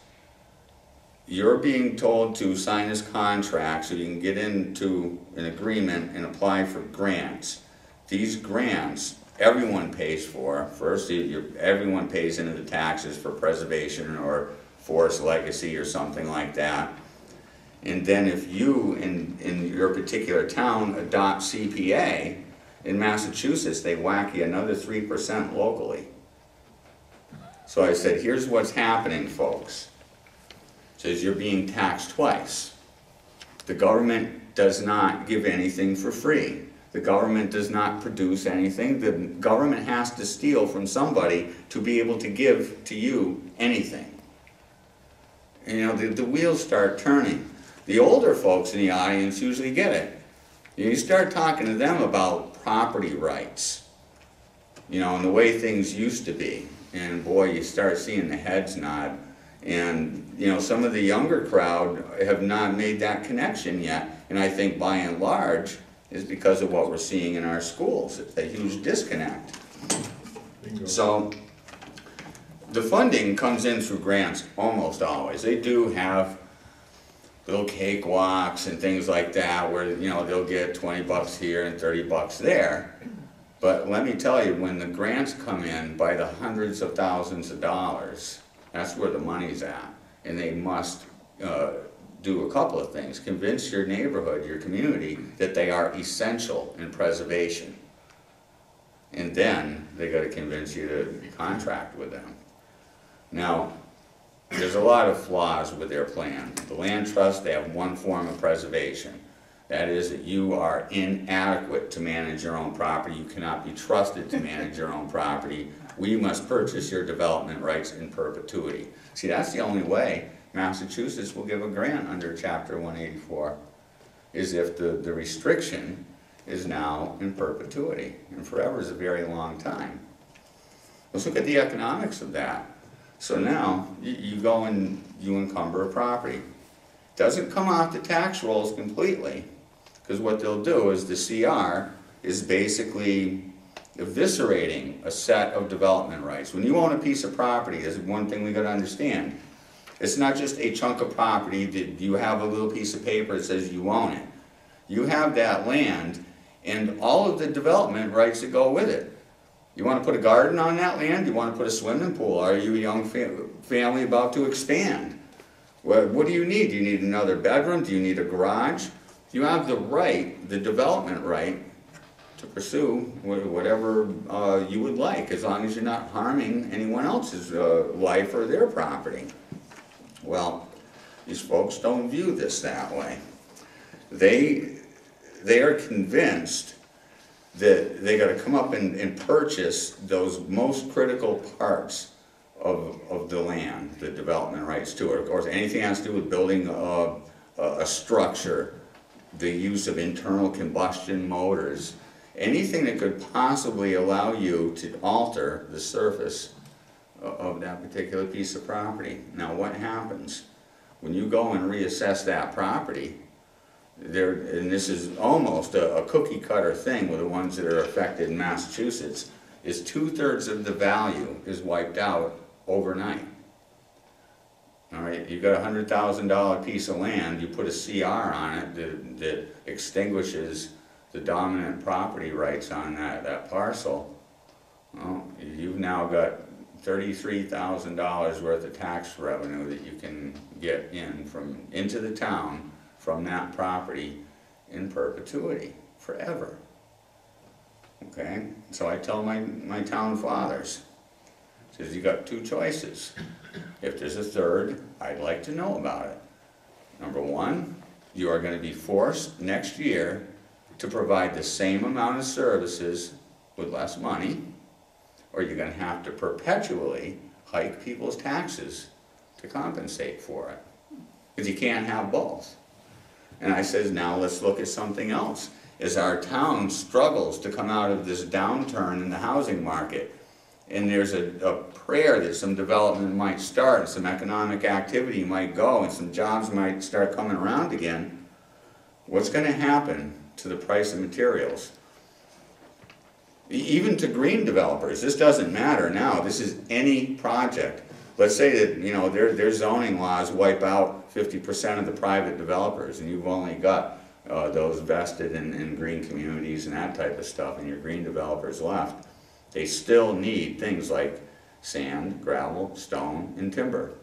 you're being told to sign this contract so you can get into an agreement and apply for grants. These grants, everyone pays for. First, everyone pays into the taxes for preservation or forest legacy or something like that. And then if you, in your particular town, adopt CPA, in Massachusetts, they whack you another 3% locally. So I said, here's what's happening, folks. It says you're being taxed twice. The government does not give anything for free. The government does not produce anything. The government has to steal from somebody to be able to give to you anything. And, you know, the wheels start turning. The older folks in the audience usually get it. You start talking to them about property rights, you know, and the way things used to be. And boy, you start seeing the heads nod. And, you know, some of the younger crowd have not made that connection yet. And I think by and large is because of what we're seeing in our schools. It's a huge disconnect. Bingo. So the funding comes in through grants almost always. They do have little cakewalks and things like that where, you know, they'll get 20 bucks here and 30 bucks there. But let me tell you, when the grants come in by the hundreds of thousands of dollars, that's where the money's at. And they must do a couple of things. Convince your neighborhood, your community, that they are essential in preservation. And then they got to convince you to contract with them. Now, there's a lot of flaws with their plan. The land trust, they have one form of preservation. That is that you are inadequate to manage your own property. You cannot be trusted to manage your own property. We must purchase your development rights in perpetuity. See, that's the only way Massachusetts will give a grant under Chapter 184, is if the restriction is now in perpetuity. And forever is a very long time. Let's look at the economics of that. So now, you go and you encumber a property. Doesn't come off the tax rolls completely, because what they'll do is the CR is basically eviscerating a set of development rights. When you own a piece of property, there's one thing we got to understand. It's not just a chunk of property that you have a little piece of paper that says you own it. You have that land and all of the development rights that go with it. You want to put a garden on that land? You want to put a swimming pool? Are you a young family about to expand? What do you need? Do you need another bedroom? Do you need a garage? You have the right, the development right, to pursue whatever you would like, as long as you're not harming anyone else's life or their property. Well, these folks don't view this that way. They are convinced that they got to come up and purchase those most critical parts of the land, the development rights to it. Of course, anything has to do with building a structure, the use of internal combustion motors, anything that could possibly allow you to alter the surface of that particular piece of property. Now, what happens when you go and reassess that property? And this is almost a cookie cutter thing with the ones that are affected in Massachusetts, is 2/3 of the value is wiped out overnight. All right, you've got a $100,000 piece of land, you put a CR on it that extinguishes the dominant property rights on that parcel. Well, you've now got $33,000 worth of tax revenue that you can get into the town from that property in perpetuity, forever. Okay, so I tell my town fathers, says you got two choices. If there's a third, I'd like to know about it. Number one, you are going to be forced next year to provide the same amount of services with less money, or you're going to have to perpetually hike people's taxes to compensate for it. Because you can't have both. And I says, now let's look at something else. As our town struggles to come out of this downturn in the housing market, and there's a prayer that some development might start, and some economic activity might go, and some jobs might start coming around again, what's going to happen to the price of materials? Even to green developers, this doesn't matter now. This is any project. let's say that, you know, their zoning laws wipe out 50% of the private developers, and you've only got those vested in green communities and that type of stuff, and your green developers left. They still need things like sand, gravel, stone, and timber.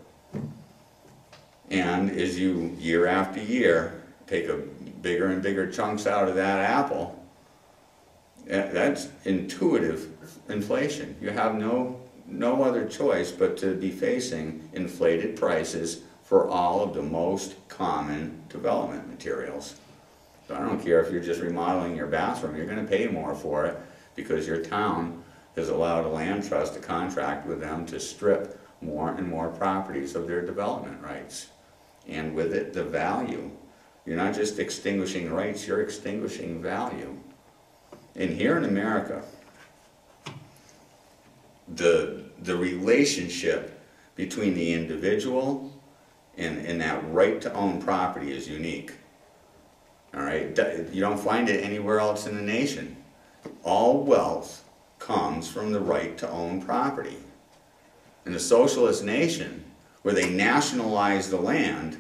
And as you, year after year, take a bigger and bigger chunks out of that apple, that's intuitive inflation. You have no other choice but to be facing inflated prices for all of the most common development materials. So I don't care if you're just remodeling your bathroom, you're going to pay more for it because your town has allowed a land trust to contract with them to strip more and more properties of their development rights. And with it, the value. You're not just extinguishing rights, you're extinguishing value. And here in America, the relationship between the individual and that right to own property is unique. All right, you don't find it anywhere else in the nation. All wealth comes from the right to own property. In a socialist nation, where they nationalize the land,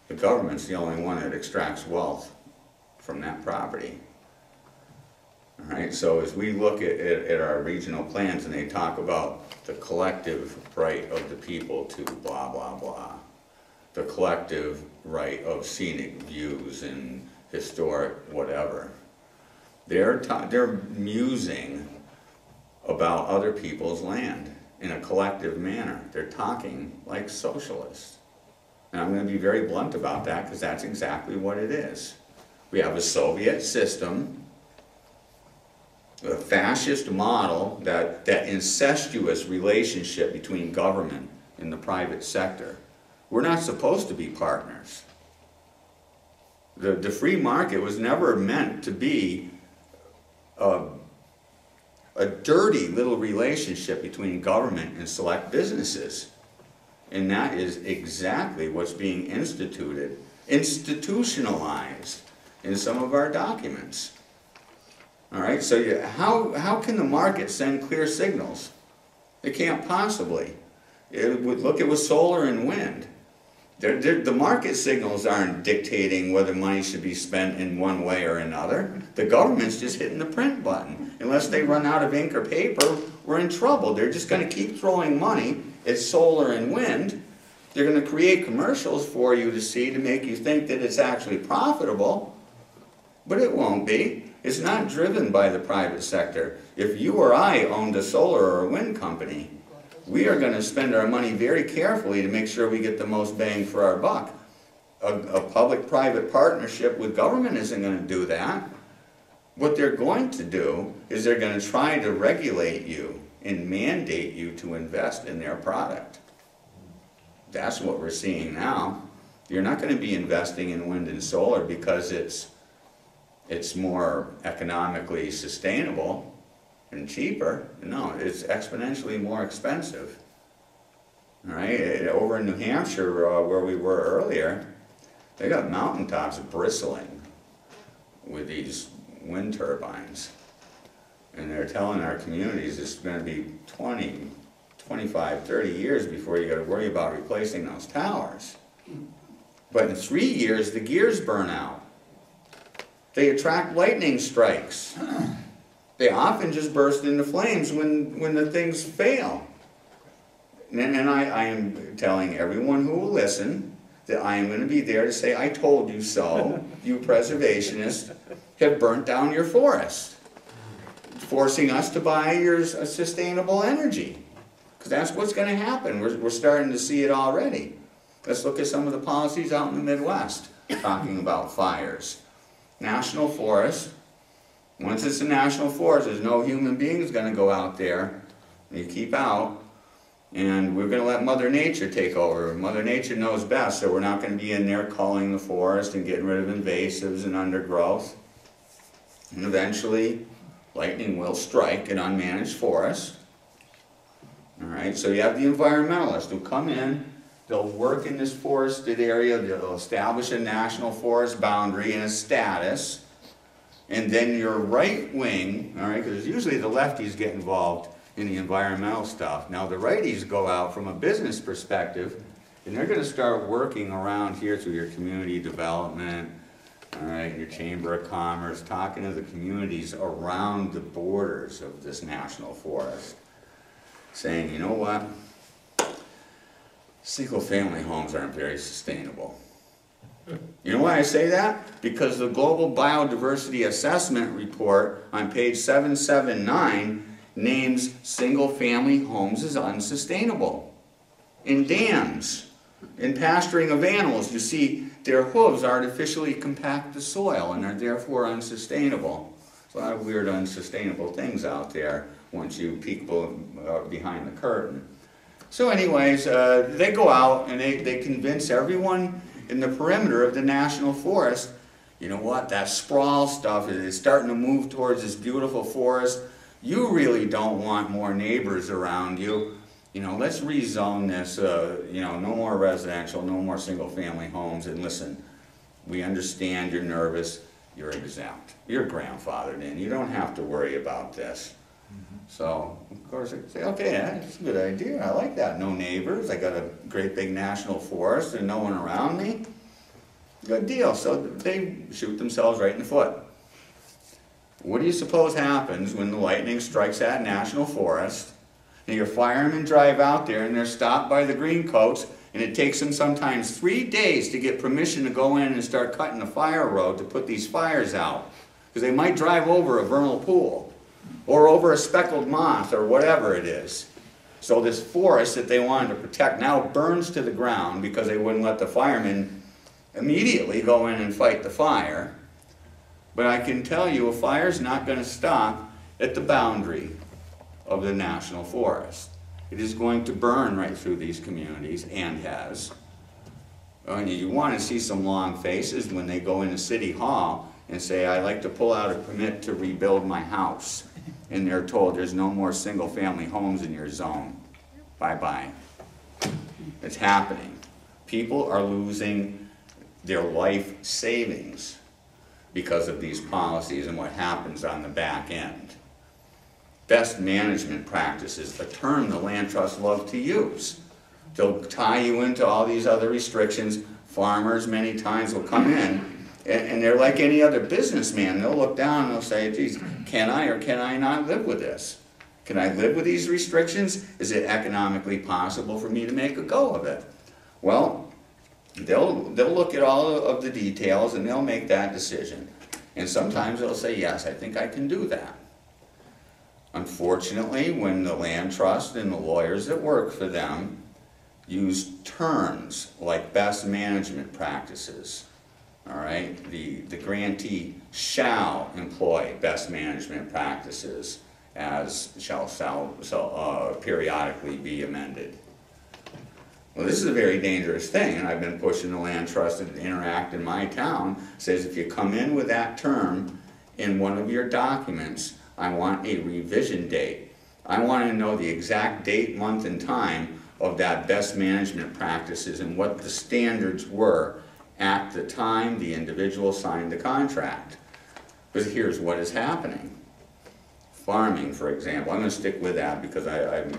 the government's the only one that extracts wealth from that property. All right, so as we look at our regional plans and they talk about the collective right of the people to blah, blah, blah, the collective right of scenic views and historic whatever, they're musing about other people's land in a collective manner. They're talking like socialists. And I'm going to be very blunt about that because that's exactly what it is. We have a Soviet system, a fascist model, that incestuous relationship between government and the private sector. We're not supposed to be partners. The free market was never meant to be a dirty little relationship between government and select businesses. And that is exactly what's being institutionalized in some of our documents. All right, so how can the market send clear signals? It can't possibly. Look at with solar and wind. The market signals aren't dictating whether money should be spent in one way or another. The government's just hitting the print button. Unless they run out of ink or paper, we're in trouble. They're just going to keep throwing money at solar and wind. They're going to create commercials for you to see to make you think that it's actually profitable. But it won't be. It's not driven by the private sector. If you or I owned a solar or a wind company, we are going to spend our money very carefully to make sure we get the most bang for our buck. A public-private partnership with government isn't going to do that. What they're going to do is they're going to try to regulate you and mandate you to invest in their product. That's what we're seeing now. You're not going to be investing in wind and solar because it's more economically sustainable and cheaper. No, it's exponentially more expensive. All right, over in New Hampshire, where we were earlier, they got mountaintops bristling with these wind turbines. And they're telling our communities it's going to be 20, 25, 30 years before you got to worry about replacing those towers. But in 3 years, the gears burn out. They attract lightning strikes. They often just burst into flames when the things fail. And I am telling everyone who will listen that I am going to be there to say, I told you so. You preservationists have burnt down your forest, forcing us to buy your sustainable energy. Because that's what's going to happen. We're starting to see it already. Let's look at some of the policies out in the Midwest talking about fires. National forest. Once it's a national forest, there's no human being who's going to go out there. You keep out, and we're going to let Mother Nature take over. Mother Nature knows best, so we're not going to be in there culling the forest and getting rid of invasives and undergrowth. And eventually, lightning will strike an unmanaged forest. All right, so you have the environmentalists who come in, they'll work in this forested area, they'll establish a national forest boundary and a status. And then your right wing, all right, because usually the lefties get involved in the environmental stuff. Now the righties go out from a business perspective, and they're going to start working around here through your community development, all right, your Chamber of Commerce, talking to the communities around the borders of this national forest, saying, you know what, single-family homes aren't very sustainable. You know why I say that? Because the Global Biodiversity Assessment Report on page 779 names single-family homes as unsustainable. In dams, in pasturing of animals, you see their hooves artificially compact the soil and are therefore unsustainable. There's a lot of weird unsustainable things out there once you peek behind the curtain. So anyways, they go out and they convince everyone in the perimeter of the national forest, you know what, that sprawl stuff is starting to move towards this beautiful forest. You really don't want more neighbors around you. You know, let's rezone this, you know, no more residential, no more single-family homes. And listen, we understand you're nervous, you're exempt. You're grandfathered in, you don't have to worry about this. So, of course, I say, okay, that's a good idea. I like that. No neighbors. I got a great big national forest and no one around me. Good deal. So they shoot themselves right in the foot. What do you suppose happens when the lightning strikes that national forest and your firemen drive out there and they're stopped by the green coats, and it takes them sometimes 3 days to get permission to go in and start cutting the fire road to put these fires out? Because they might drive over a vernal pool, or over a speckled moth, or whatever it is. So this forest that they wanted to protect now burns to the ground because they wouldn't let the firemen immediately go in and fight the fire. But I can tell you, a fire's not going to stop at the boundary of the national forest. It is going to burn right through these communities, and has. And you want to see some long faces when they go into City Hall and say, I'd like to pull out a permit to rebuild my house. And they're told there's no more single-family homes in your zone. Bye-bye. It's happening. People are losing their life savings because of these policies and what happens on the back end. Best management practices, a term the land trusts love to use. They'll tie you into all these other restrictions. Farmers many times will come in, and they're like any other businessman. They'll look down and they'll say, geez, can I or can I not live with this? Can I live with these restrictions? Is it economically possible for me to make a go of it? Well, they'll look at all of the details and they'll make that decision. And sometimes they'll say, yes, I think I can do that. Unfortunately, when the land trust and the lawyers that work for them use terms like best management practices, all right, the grantee shall employ best management practices as shall periodically be amended. Well, this is a very dangerous thing, and I've been pushing the land trust to interact in my town. Says if you come in with that term in one of your documents, I want a revision date. I want to know the exact date, month, and time of that best management practices and what the standards were at the time the individual signed the contract. Because here's what is happening. Farming, for example, I'm going to stick with that because I'm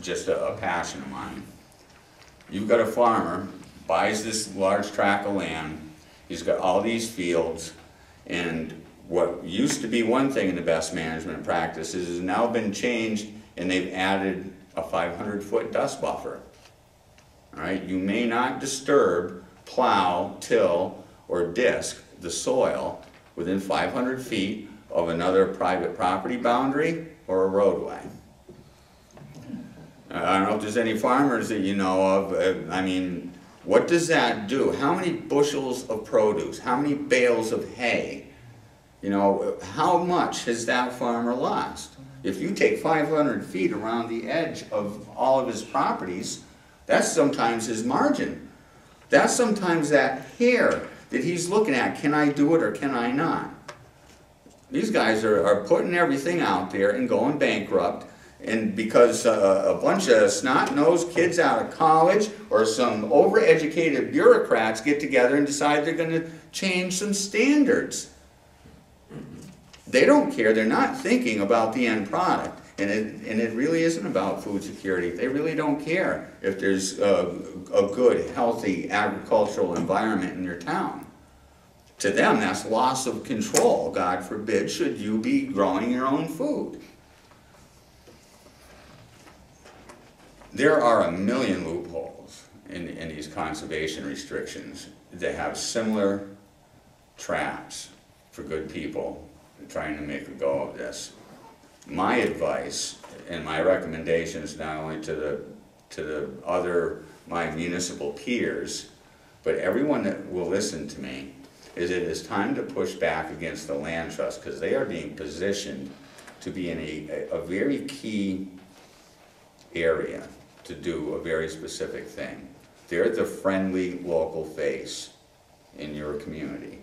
just a passion of mine. You've got a farmer, buys this large tract of land, he's got all these fields, and what used to be one thing in the best management practices has now been changed, and they've added a 500-foot dust buffer. All right, you may not disturb, plow, till, or disc the soil within 500 feet of another private property boundary or a roadway. I don't know if there's any farmers that you know of. I mean, what does that do? How many bushels of produce? How many bales of hay? You know, how much has that farmer lost? If you take 500 feet around the edge of all of his properties, that's sometimes his margin. That's sometimes that hair that he's looking at. Can I do it or can I not? These guys are putting everything out there and going bankrupt, and because a bunch of snot-nosed kids out of college or some overeducated bureaucrats get together and decide they're going to change some standards. They don't care. They're not thinking about the end product. And it really isn't about food security. They really don't care if there's a good, healthy agricultural environment in your town. To them, that's loss of control. God forbid, should you be growing your own food. There are a million loopholes in these conservation restrictions that have similar traps for good people trying to make a go of this. My advice and my recommendations, not only to my municipal peers, but everyone that will listen to me, is it is time to push back against the land trust, because they are being positioned to be in a very key area to do a very specific thing. They're the friendly local face in your community,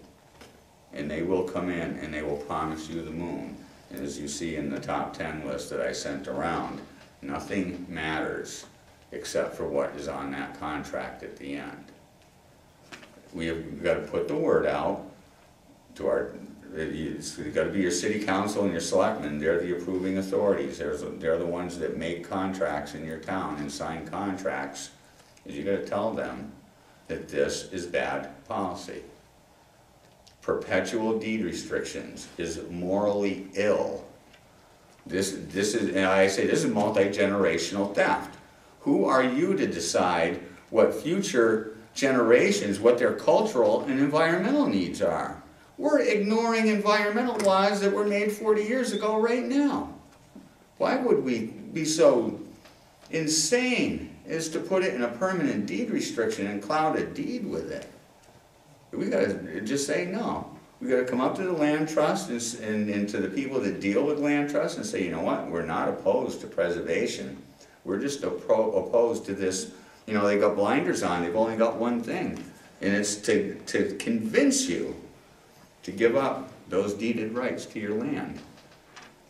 and they will come in and they will promise you the moon. And as you see in the top 10 list that I sent around, nothing matters except for what is on that contract at the end. We've got to put the word out to it's got to be your city council and your selectmen. They're the approving authorities. They're the ones that make contracts in your town and sign contracts. You got to tell them that this is bad policy. Perpetual deed restrictions is morally ill. This is, and I say, this is multi-generational theft. Who are you to decide what future generations, what their cultural and environmental needs are? We're ignoring environmental laws that were made 40 years ago right now. Why would we be so insane as to put it in a permanent deed restriction and cloud a deed with it? We got to just say no. We got to come up to the land trust and to the people that deal with land trusts and say, you know what, we're not opposed to preservation. We're just opposed to this. You know, they got blinders on. They've only got one thing, and it's to convince you to give up those deeded rights to your land.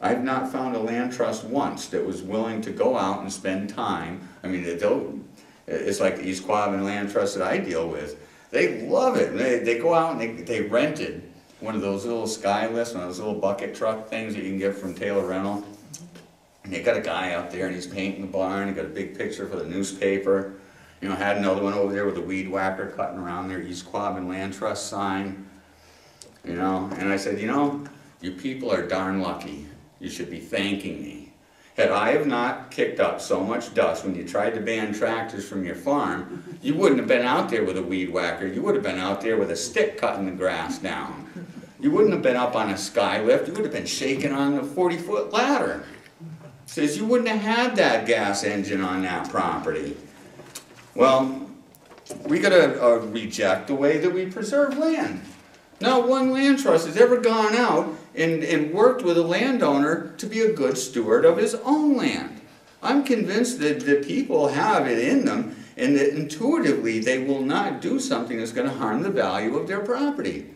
I've not found a land trust once that was willing to go out and spend time. I mean, it's like the East Quabbin Land Trust that I deal with. They love it. They go out and they rented one of those little sky lifts, one of those little bucket truck things that you can get from Taylor Rental. And they got a guy out there and he's painting the barn. He got a big picture for the newspaper. You know, had another one over there with a weed whacker cutting around their East Quabbin Land Trust sign. You know, and I said, you know, you people are darn lucky. You should be thanking me. Had I have not kicked up so much dust when you tried to ban tractors from your farm, you wouldn't have been out there with a weed whacker. You would have been out there with a stick cutting the grass down. You wouldn't have been up on a sky lift. You would have been shaking on a 40-foot ladder. Says you wouldn't have had that gas engine on that property. Well, we got to reject the way that we preserve land. Not one land trust has ever gone out and worked with a landowner to be a good steward of his own land. I'm convinced that people have it in them and that intuitively they will not do something that's going to harm the value of their property.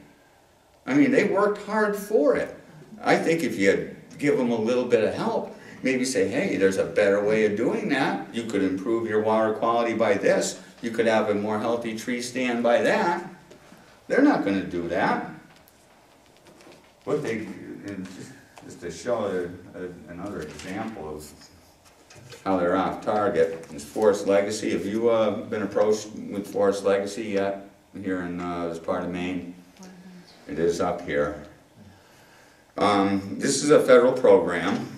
I mean, they worked hard for it. I think if you give them a little bit of help, maybe say, hey, there's a better way of doing that. You could improve your water quality by this. You could have a more healthy tree stand by that. They're not going to do that. What they, just to show another example of how they're off target, is Forest Legacy. Have you been approached with Forest Legacy yet here in this part of Maine? It is up here. This is a federal program.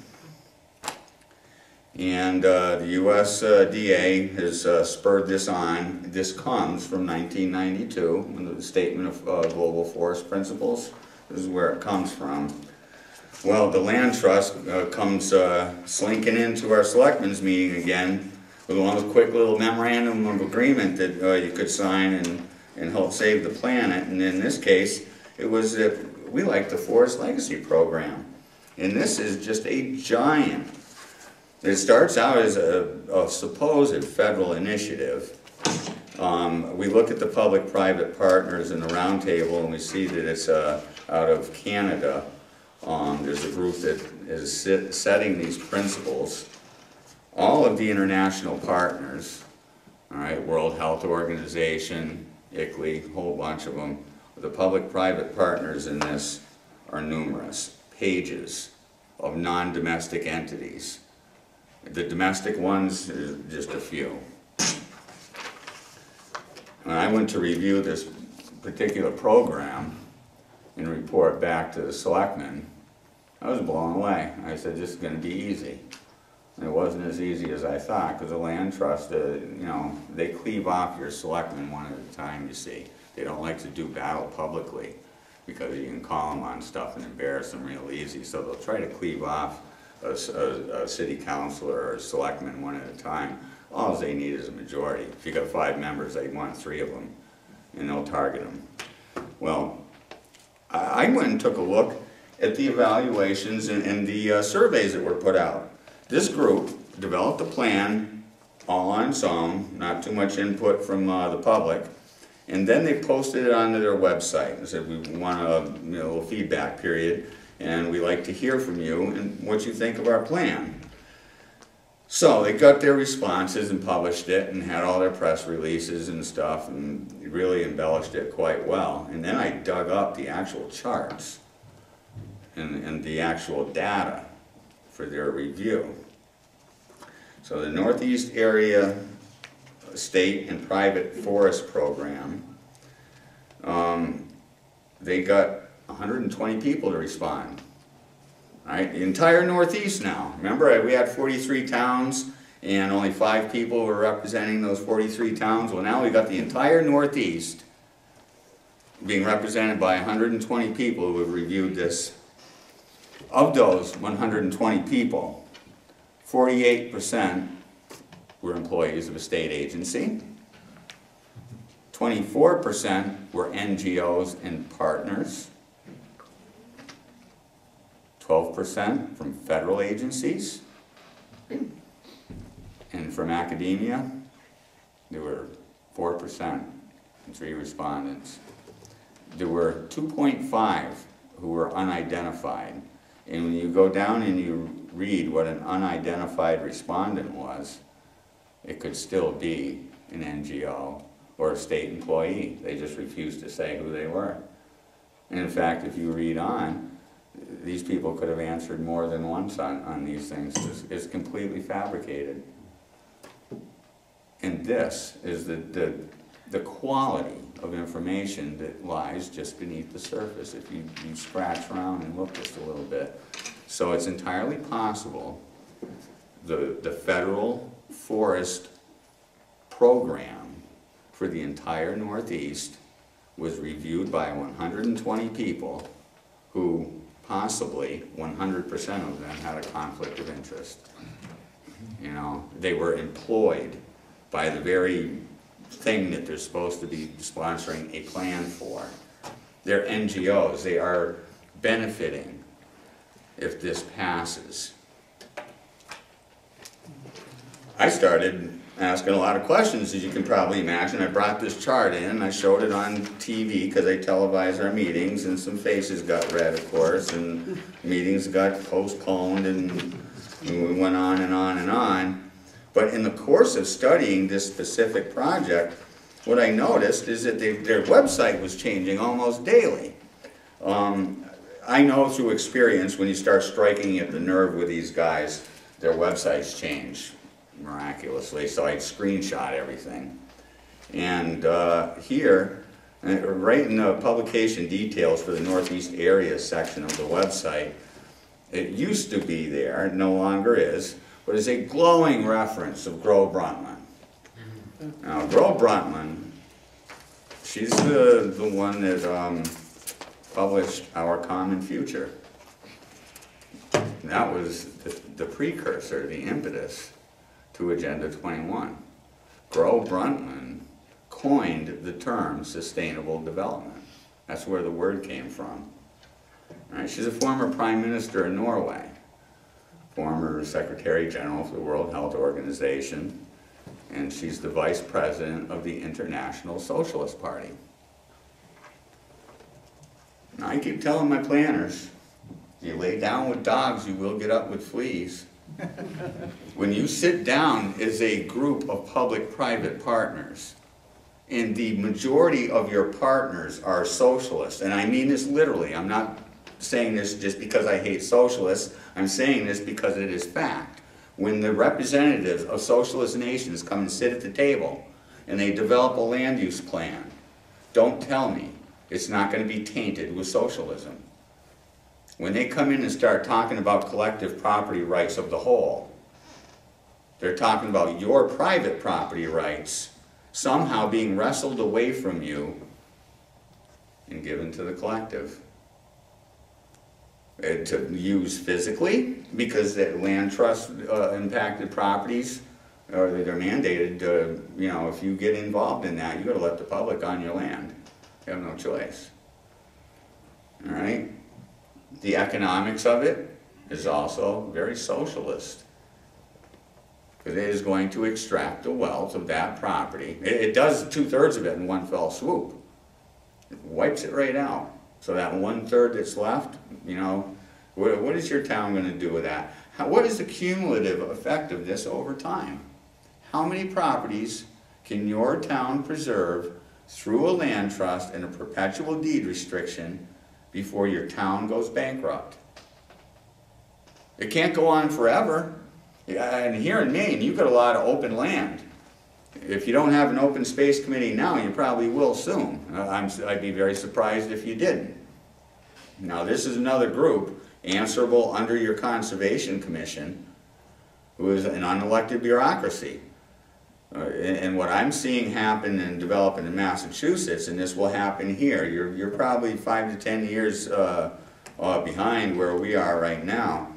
And the USDA has spurred this on. This comes from 1992, in the Statement of Global Forest Principles. This is where it comes from. Well, the Land Trust comes slinking into our selectmen's meeting again with one quick little memorandum of agreement that you could sign and help save the planet. And in this case, it was that we like the Forest Legacy program. And this is just a giant. It starts out as a supposed federal initiative. We look at the public-private partners in the roundtable and we see that it's out of Canada. There's a group that is setting these principles. All of the international partners, all right, World Health Organization, ICLEI, a whole bunch of them, the public-private partners in this are numerous. pages of non-domestic entities. The domestic ones, just a few. When I went to review this particular program and report back to the selectmen, I was blown away. I said, this is going to be easy. And it wasn't as easy as I thought, because the land trust, you know, they cleave off your selectmen one at a time, you see. They don't like to do battle publicly, because you can call them on stuff and embarrass them real easy. So they'll try to cleave off a city councilor or a selectman one at a time. All they need is a majority. If you got 5 members, they want 3 of them, and they'll target them. Well, I went and took a look at the evaluations and the surveys that were put out. This group developed a plan all on its own, not too much input from the public, and then they posted it onto their website and said, we want a little feedback period, and we like to hear from you and what you think of our plan. So they got their responses and published it and had all their press releases and stuff, and really embellished it quite well. And then I dug up the actual charts and the actual data for their review. So the Northeast Area State and Private Forest Program, they got 120 people to respond. All right, the entire Northeast now. Remember, we had 43 towns and only 5 people were representing those 43 towns. Well, now we got the entire Northeast being represented by 120 people who have reviewed this. Of those 120 people, 48% were employees of a state agency, 24% were NGOs and partners, 12% from federal agencies, and from academia, there were 4% and 3 respondents. There were 2.5 who were unidentified. And when you go down and you read what an unidentified respondent was, it could still be an NGO or a state employee. They just refused to say who they were. And in fact, if you read on, these people could have answered more than once on these things. It's completely fabricated. And this is the quality of information that lies just beneath the surface if you scratch around and look just a little bit. So it's entirely possible the federal forest program for the entire Northeast was reviewed by 120 people who possibly 100% of them had a conflict of interest. You know, they were employed by the very thing that they're supposed to be sponsoring a plan for. They're NGOs. They are benefiting if this passes. I started asking a lot of questions, as you can probably imagine. I brought this chart in, I showed it on TV because I televise our meetings, and some faces got red, of course, and meetings got postponed, and we went on and on and on. But in the course of studying this specific project, what I noticed is that their website was changing almost daily. I know through experience, when you start striking at the nerve with these guys, their websites change miraculously, so I screenshot everything. And here, right in the publication details for the Northeast Area section of the website, it used to be there, it no longer is, but it's a glowing reference of Gro Brundtland. Now, Gro Brundtland, she's the one that published Our Common Future. And that was the precursor, the impetus to Agenda 21. Gro Brundtland coined the term sustainable development. That's where the word came from. All right, she's a former Prime Minister in Norway, former Secretary General for the World Health Organization, and she's the Vice President of the International Socialist Party. Now, I keep telling my planners, you lay down with dogs, you will get up with fleas. When you sit down as a group of public-private partners, and the majority of your partners are socialists, and I mean this literally, I'm not saying this just because I hate socialists. I'm saying this because it is fact. When the representatives of socialist nations come and sit at the table and they develop a land use plan, don't tell me it's not going to be tainted with socialism. When they come in and start talking about collective property rights of the whole, they're talking about your private property rights somehow being wrestled away from you and given to the collective. To use physically, because that land trust impacted properties, or they're mandated, you know, if you get involved in that, you got to let the public on your land. You have no choice. All right? The economics of it is also very socialist. Because it is going to extract the wealth of that property. It does 2/3 of it in one fell swoop. It wipes it right out. So that 1/3 that's left, you know, what is your town going to do with that? What is the cumulative effect of this over time? How many properties can your town preserve through a land trust and a perpetual deed restriction before your town goes bankrupt? It can't go on forever. And here in Maine, you've got a lot of open land. If you don't have an open space committee now, you probably will soon. I'd be very surprised if you didn't. Now this is another group answerable under your Conservation Commission, who is an unelected bureaucracy. And what I'm seeing happen and develop in Massachusetts, and this will happen here, you're probably 5 to 10 years behind where we are right now,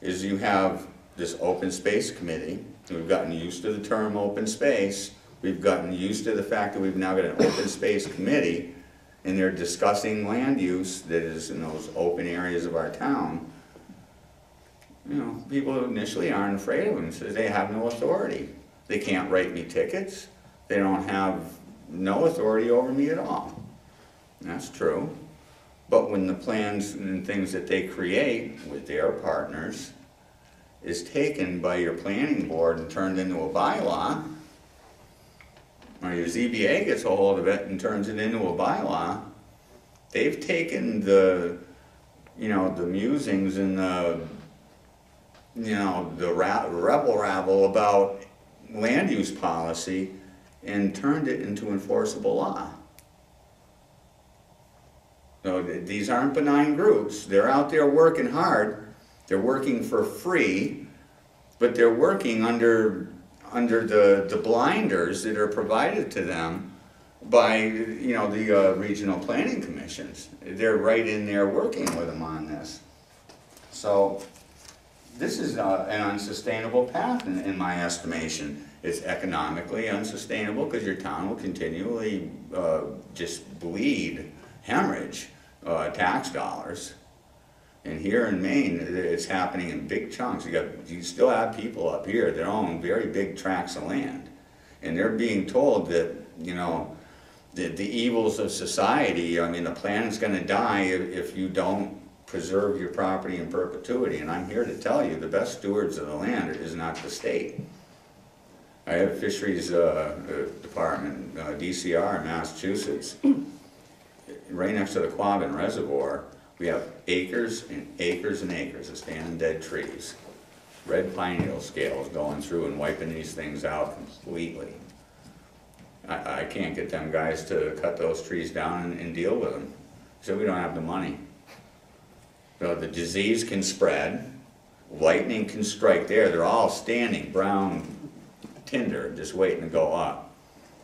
is you have this open space committee. We've gotten used to the term open space. We've gotten used to the fact that we've now got an open space committee, and they're discussing land use that is in those open areas of our town. You know, people initially aren't afraid of them, so they have no authority. They can't write me tickets. They don't have no authority over me at all. And that's true. But when the plans and things that they create with their partners is taken by your planning board and turned into a bylaw, or your ZBA gets a hold of it and turns it into a bylaw, they've taken the, you know, the musings and the, you know, the rabble about land use policy and turned it into enforceable law. So these aren't benign groups. They're out there working hard. They're working for free, but they're working under the blinders that are provided to them by, you know, the regional planning commissions. They're right in there working with them on this. So this is an unsustainable path in my estimation. It's economically unsustainable because your town will continually just bleed, hemorrhage tax dollars. And here in Maine, it's happening in big chunks. You still have people up here that own very big tracts of land. And they're being told that, you know, the evils of society, I mean, the planet's going to die if you don't preserve your property in perpetuity. And I'm here to tell you, the best stewards of the land is not the state. I have a fisheries department, DCR in Massachusetts, right next to the Quabbin Reservoir. We have acres and acres and acres of standing dead trees. Red pine needle scales going through and wiping these things out completely. I can't get them guys to cut those trees down and deal with them. So we don't have the money. So the disease can spread, lightning can strike there. They're all standing brown tinder just waiting to go up.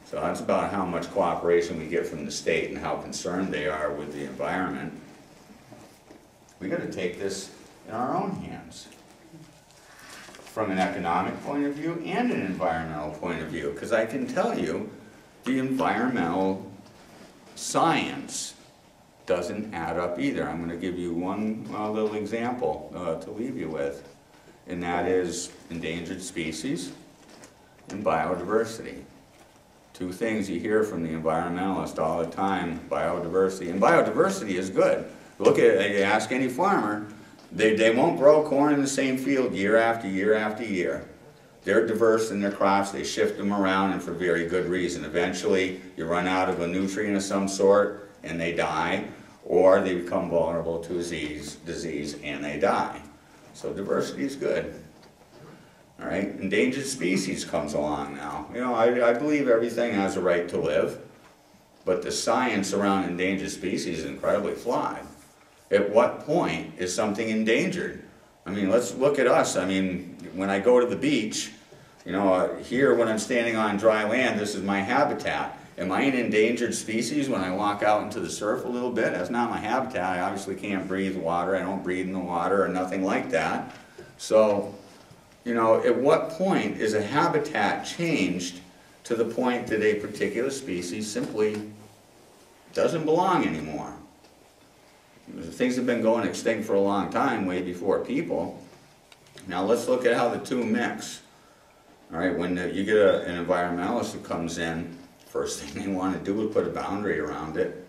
So that's about how much cooperation we get from the state and how concerned they are with the environment. We got to take this in our own hands from an economic point of view and an environmental point of view, because I can tell you the environmental science doesn't add up either. I'm going to give you one little example to leave you with, and that is endangered species and biodiversity. Two things you hear from the environmentalist all the time: biodiversity. And biodiversity is good. Look at, you ask any farmer, they won't grow corn in the same field year after year after year. They're diverse in their crops, they shift them around, and for very good reason. Eventually, you run out of a nutrient of some sort and they die, or they become vulnerable to disease and they die. So diversity is good. All right, endangered species comes along now. You know, I believe everything has a right to live, but the science around endangered species is incredibly flawed. At what point is something endangered? I mean, let's look at us. I mean, when I go to the beach, you know, here when I'm standing on dry land, this is my habitat. Am I an endangered species when I walk out into the surf a little bit? That's not my habitat. I obviously can't breathe water. I don't breathe in the water or nothing like that. So, you know, at what point is a habitat changed to the point that a particular species simply doesn't belong anymore? Things have been going extinct for a long time, way before people. Now let's look at how the two mix. All right, when you get an environmentalist who comes in, first thing they want to do is put a boundary around it.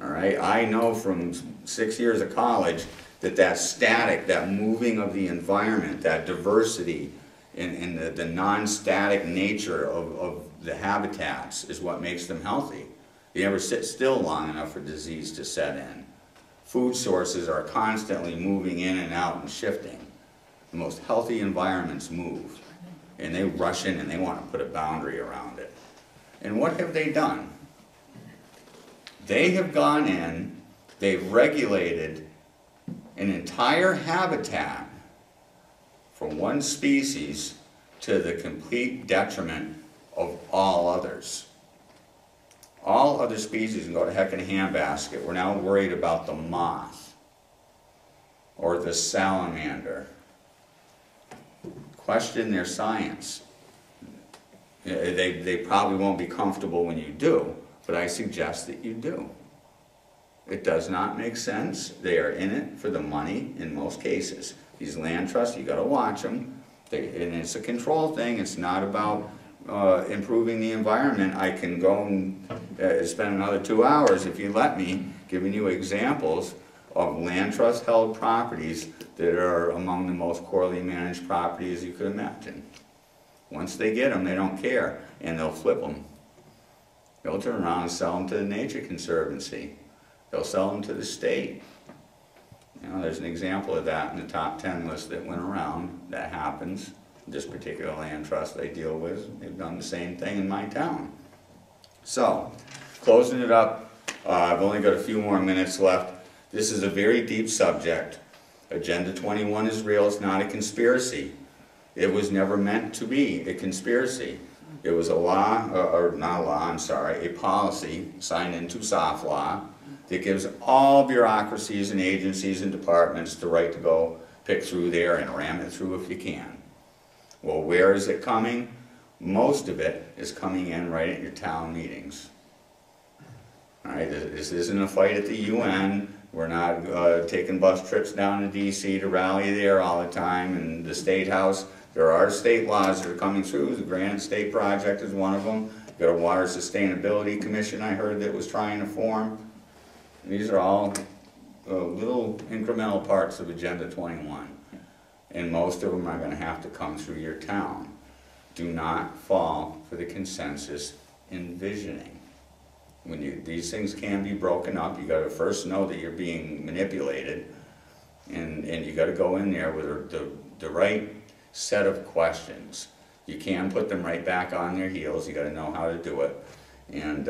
All right, I know from 6 years of college that static, that moving of the environment, that diversity in the non-static nature of the habitats is what makes them healthy. They never sit still long enough for disease to set in. Food sources are constantly moving in and out and shifting. The most healthy environments move, and they rush in and they want to put a boundary around it. And what have they done? They have gone in, they've regulated an entire habitat from one species to the complete detriment of all others. All other species can go to heck in a handbasket. We're now worried about the moth or the salamander. Question their science. They probably won't be comfortable when you do, but I suggest that you do. It does not make sense. They are in it for the money in most cases. These land trusts, you got to watch them. And it's a control thing. It's not about improving the environment. I can go and spend another 2 hours, if you let me, giving you examples of land trust held properties that are among the most poorly managed properties you could imagine. Once they get them, they don't care, and they'll flip them. They'll turn around and sell them to the Nature Conservancy. They'll sell them to the state. You know, there's an example of that in the top 10 list that went around. That happens. This particular land trust I deal with, they've done the same thing in my town. So, closing it up, I've only got a few more minutes left. This is a very deep subject. Agenda 21 is real, it's not a conspiracy. It was never meant to be a conspiracy. It was a law, or not a law, I'm sorry, a policy signed into soft law that gives all bureaucracies and agencies and departments the right to go pick through there and ram it through if you can. Well, where is it coming? Most of it is coming in right at your town meetings. All right, this isn't a fight at the UN. We're not taking bus trips down to DC to rally there all the time, and the State House. There are state laws that are coming through. The Granite State Project is one of them. You've got a Water Sustainability Commission I heard that was trying to form. And these are all little incremental parts of Agenda 21. And most of them are going to have to come through your town. Do not fall for the consensus envisioning. These things can be broken up. You got to first know that you're being manipulated, and you got to go in there with the right set of questions. You can put them right back on their heels. You got to know how to do it. And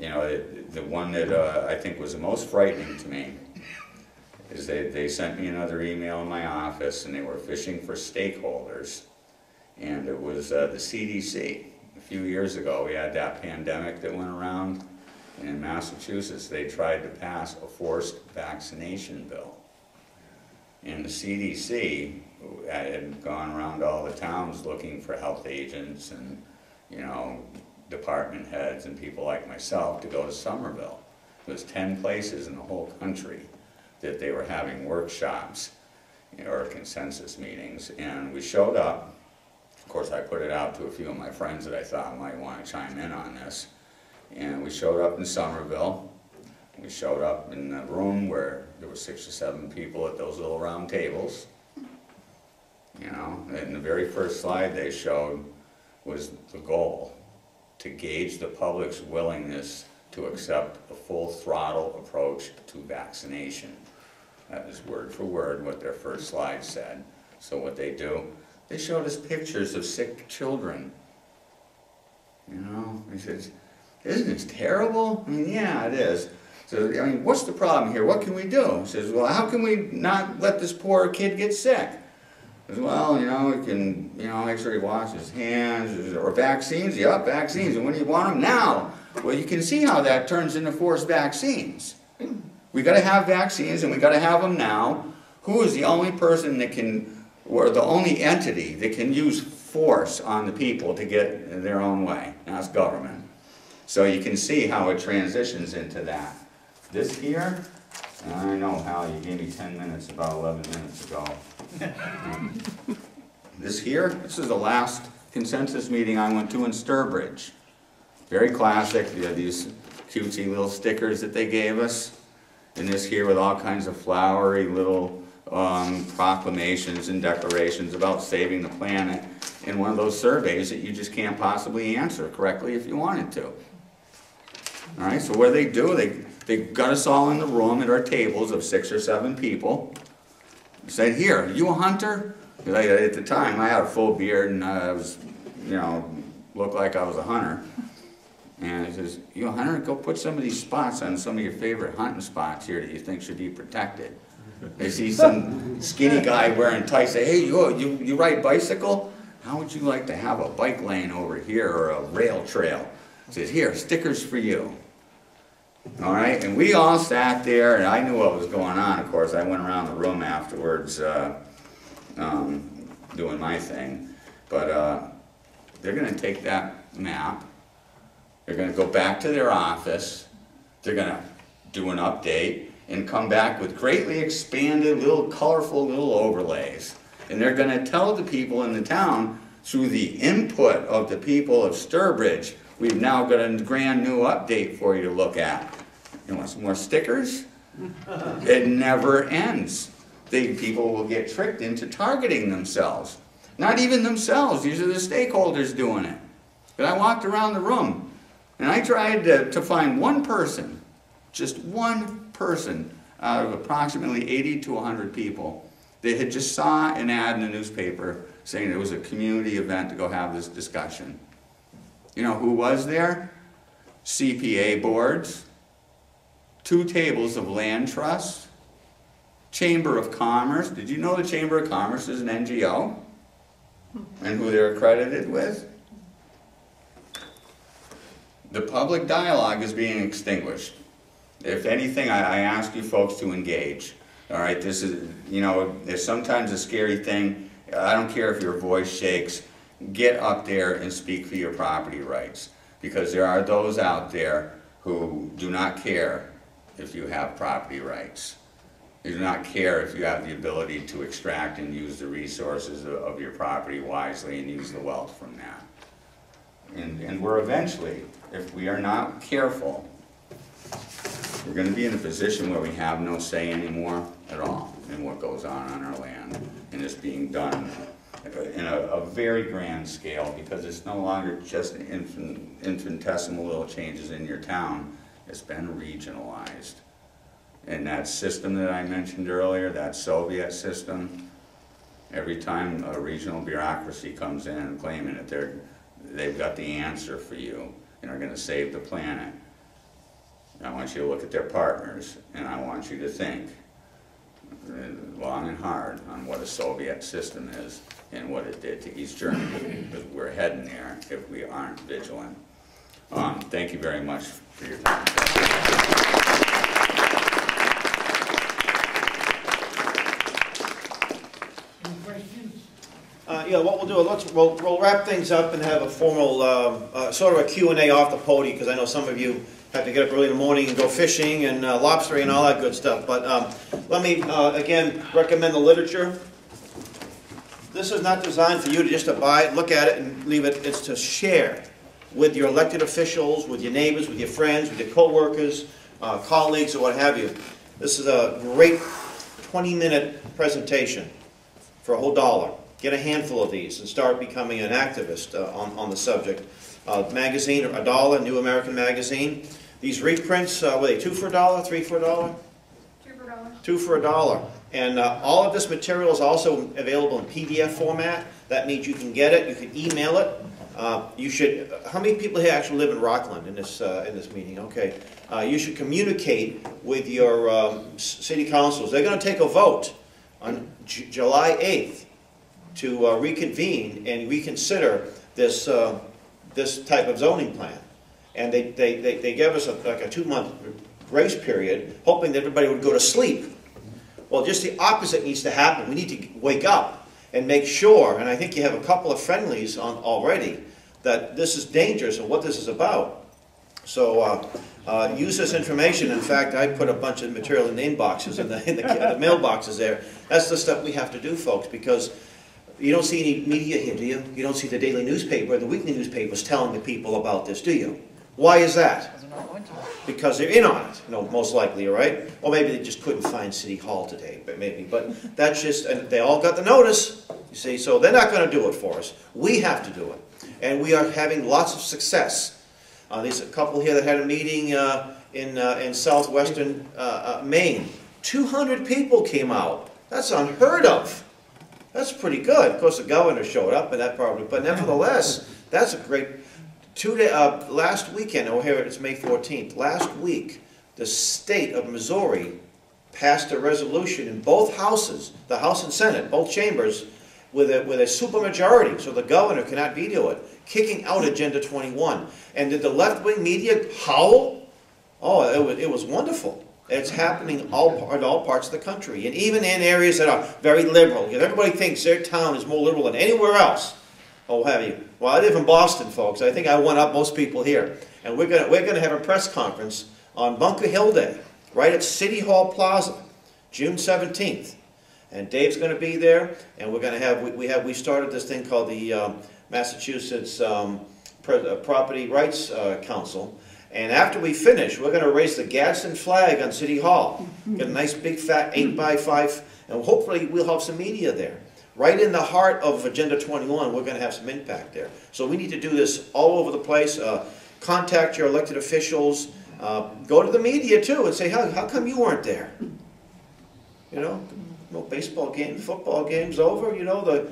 you know, the one that I think was the most frightening to me is they sent me another email in my office, and they were fishing for stakeholders, and it was the CDC. A few years ago, we had that pandemic that went around. And in Massachusetts, they tried to pass a forced vaccination bill. And the CDC had gone around all the towns looking for health agents and, you know, department heads and people like myself to go to Somerville. There was 10 places in the whole country that they were having workshops or consensus meetings. And we showed up. Of course, I put it out to a few of my friends that I thought might want to chime in on this. And we showed up in Somerville. We showed up in a room where there were 6 or 7 people at those little round tables. You know, and the very first slide they showed was the goal, to gauge the public's willingness to accept a full throttle approach to vaccination. That is word for word what their first slide said. So what they do, they showed us pictures of sick children. You know, he says, isn't this terrible? I mean, yeah, it is. So, I mean, what's the problem here? What can we do? He says, well, how can we not let this poor kid get sick? He says, well, you know, we can, you know, make sure he washes his hands, or vaccines. Yep, vaccines. And when do you want them? Now. Well, you can see how that turns into forced vaccines. We got to have vaccines, and we got to have them now. Who is the only person that can, or the only entity that can use force on the people to get their own way? And that's government. So you can see how it transitions into that. This here, I know, Hal, you gave me 10 minutes about 11 minutes ago. This here, this is the last consensus meeting I went to in Sturbridge. Very classic. You have these cutesy little stickers that they gave us. And this here with all kinds of flowery little proclamations and declarations about saving the planet. And one of those surveys that you just can't possibly answer correctly if you wanted to. All right, so what do? They got us all in the room at our tables of 6 or 7 people. They said, here, are you a hunter? Because at the time I had a full beard and I was, you know, looked like I was a hunter. And he says, you a hunter? Go put some of these spots on some of your favorite hunting spots here that you think should be protected. They see some skinny guy wearing tights, say, hey, you ride bicycle? How would you like to have a bike lane over here or a rail trail? He says, here, stickers for you. All right, and we all sat there, and I knew what was going on, of course. I went around the room afterwards doing my thing. But they're going to take that map. They're going to go back to their office, they're going to do an update, and come back with greatly expanded, little colorful little overlays. And they're going to tell the people in the town, through the input of the people of Sturbridge, we've now got a grand new update for you to look at. You want some more stickers? It never ends. People will get tricked into targeting themselves. Not even themselves, these are the stakeholders doing it. But I walked around the room, and I tried to find one person, just one person, out of approximately 80 to 100 people that had just saw an ad in the newspaper saying it was a community event to go have this discussion. You know who was there? CPA boards, 2 tables of land trusts, Chamber of Commerce. Did you know the Chamber of Commerce is an NGO? And who they're accredited with? The public dialogue is being extinguished. If anything, I ask you folks to engage. All right, this is, you know, there's sometimes a scary thing. I don't care if your voice shakes. Get up there and speak for your property rights. Because there are those out there who do not care if you have property rights. They do not care if you have the ability to extract and use the resources of your property wisely and use the wealth from that. And we're eventually, if we are not careful, we're going to be in a position where we have no say anymore at all in what goes on our land. And it's being done in a very grand scale, because it's no longer just infinitesimal little changes in your town. It's been regionalized. And that system that I mentioned earlier, that Soviet system, every time a regional bureaucracy comes in and claiming that they've got the answer for you and are going to save the planet, I want you to look at their partners, and I want you to think long and hard on what a Soviet system is and what it did to East Germany, because we're heading there if we aren't vigilant. Thank you very much for your time. Yeah, what we'll do, we'll wrap things up and have a formal, sort of a Q&A off the podium, because I know some of you have to get up early in the morning and go fishing and lobstering and all that good stuff. But let me, again, recommend the literature. This is not designed for you to just to buy it, look at it, and leave it. It's to share with your elected officials, with your neighbors, with your friends, with your co-workers, colleagues, or what have you. This is a great 20-minute presentation for a whole $1. Get a handful of these and start becoming an activist on the subject. Magazine, $1, New American Magazine. These reprints, were they 2 for $1, 3 for $1? 2 for $1. 2 for $1. And all of this material is also available in PDF format. That means you can get it, you can email it. You should. How many people here actually live in Rockland in this meeting? Okay. You should communicate with your city councils. They're going to take a vote on July 8th to reconvene and reconsider this this type of zoning plan. And they gave us like a 2-month grace period, hoping that everybody would go to sleep. Well, just the opposite needs to happen. We need to wake up and make sure, and I think you have a couple of friendlies on already, that this is dangerous and what this is about. So use this information. In fact, I put a bunch of material in the inboxes, in the mailboxes there. That's the stuff we have to do, folks, because you don't see any media here, do you? You don't see the daily newspaper or the weekly newspapers telling the people about this, do you? Why is that? Because they're in on it, most likely, right? Or maybe they just couldn't find City Hall today, but maybe. But that's just, and they all got the notice, you see, so they're not going to do it for us. We have to do it. And we are having lots of success. There's a couple here that had a meeting in southwestern Maine. 200 people came out. That's unheard of. That's pretty good. Of course, the governor showed up, and that probably, but nevertheless, that's a great. Last weekend, oh here it's May 14th, last week, the state of Missouri passed a resolution in both houses, the House and Senate, both chambers, with a supermajority, so the governor cannot veto it, kicking out Agenda 21. And did the left-wing media howl? Oh, it was wonderful. It's happening in all parts of the country, and even in areas that are very liberal. Everybody thinks their town is more liberal than anywhere else. Oh, have you? Well, I live in Boston, folks. I think I won up most people here. And we're gonna have a press conference on Bunker Hill Day, right at City Hall Plaza, June 17th. And Dave's going to be there, and we're going to have we started this thing called the Massachusetts Property Rights Council. And after we finish, we're going to raise the Gadsden flag on City Hall. Get a nice big fat 8x5, and hopefully we'll have some media there. Right in the heart of Agenda 21, we're going to have some impact there. So we need to do this all over the place. Contact your elected officials. Go to the media too and say, how come you weren't there? You know, no baseball game, football game's over. You know, the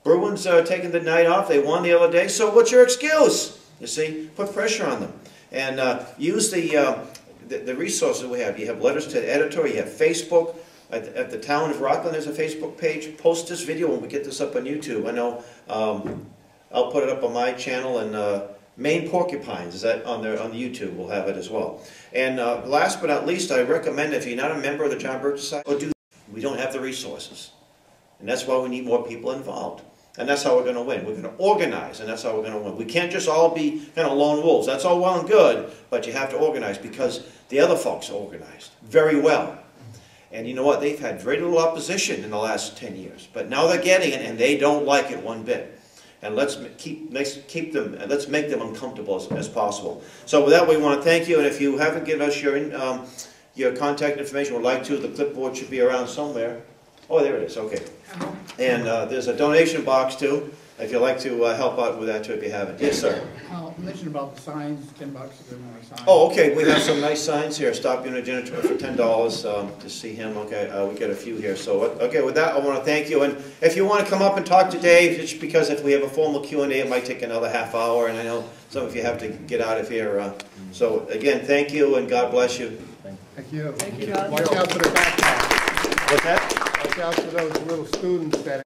Bruins are taking the night off. They won the other day. So what's your excuse? You see, put pressure on them. And use the resources we have. You have letters to the editor. You have Facebook. At the town of Rockland, there's a Facebook page. Post this video when we get this up on YouTube. I know I'll put it up on my channel, and Maine Porcupines is that on the YouTube. We'll have it as well. And last but not least, I recommend if you're not a member of the John Birch Society, we don't have the resources, and that's why we need more people involved. And that's how we're going to win. We're going to organize, and that's how we're going to win. We can't just all be kind of lone wolves. That's all well and good, but you have to organize because the other folks are organized very well. And you know what? They've had very little opposition in the last 10 years. But now they're getting it, and they don't like it one bit. And let's keep them, and let's make them uncomfortable as possible. So with that, we want to thank you. And if you haven't given us your contact information, would like to, the clipboard should be around somewhere. Oh, there it is. Okay. And there's a donation box too, if you'd like to help out with that too, if you haven't. Yes, sir. Mention about the signs, $10 if they want a sign. Oh, okay. We have some nice signs here. Stop in a janitor for $10 to see him. Okay, we got a few here. So, okay, with that, I want to thank you. And if you want to come up and talk to Dave, it's because if we have a formal Q&A, it might take another half hour, and I know some of you have to get out of here. So, again, thank you, and God bless you. Thank you. Thank you. Watch out for the backpack. What's that? Watch out for those little students that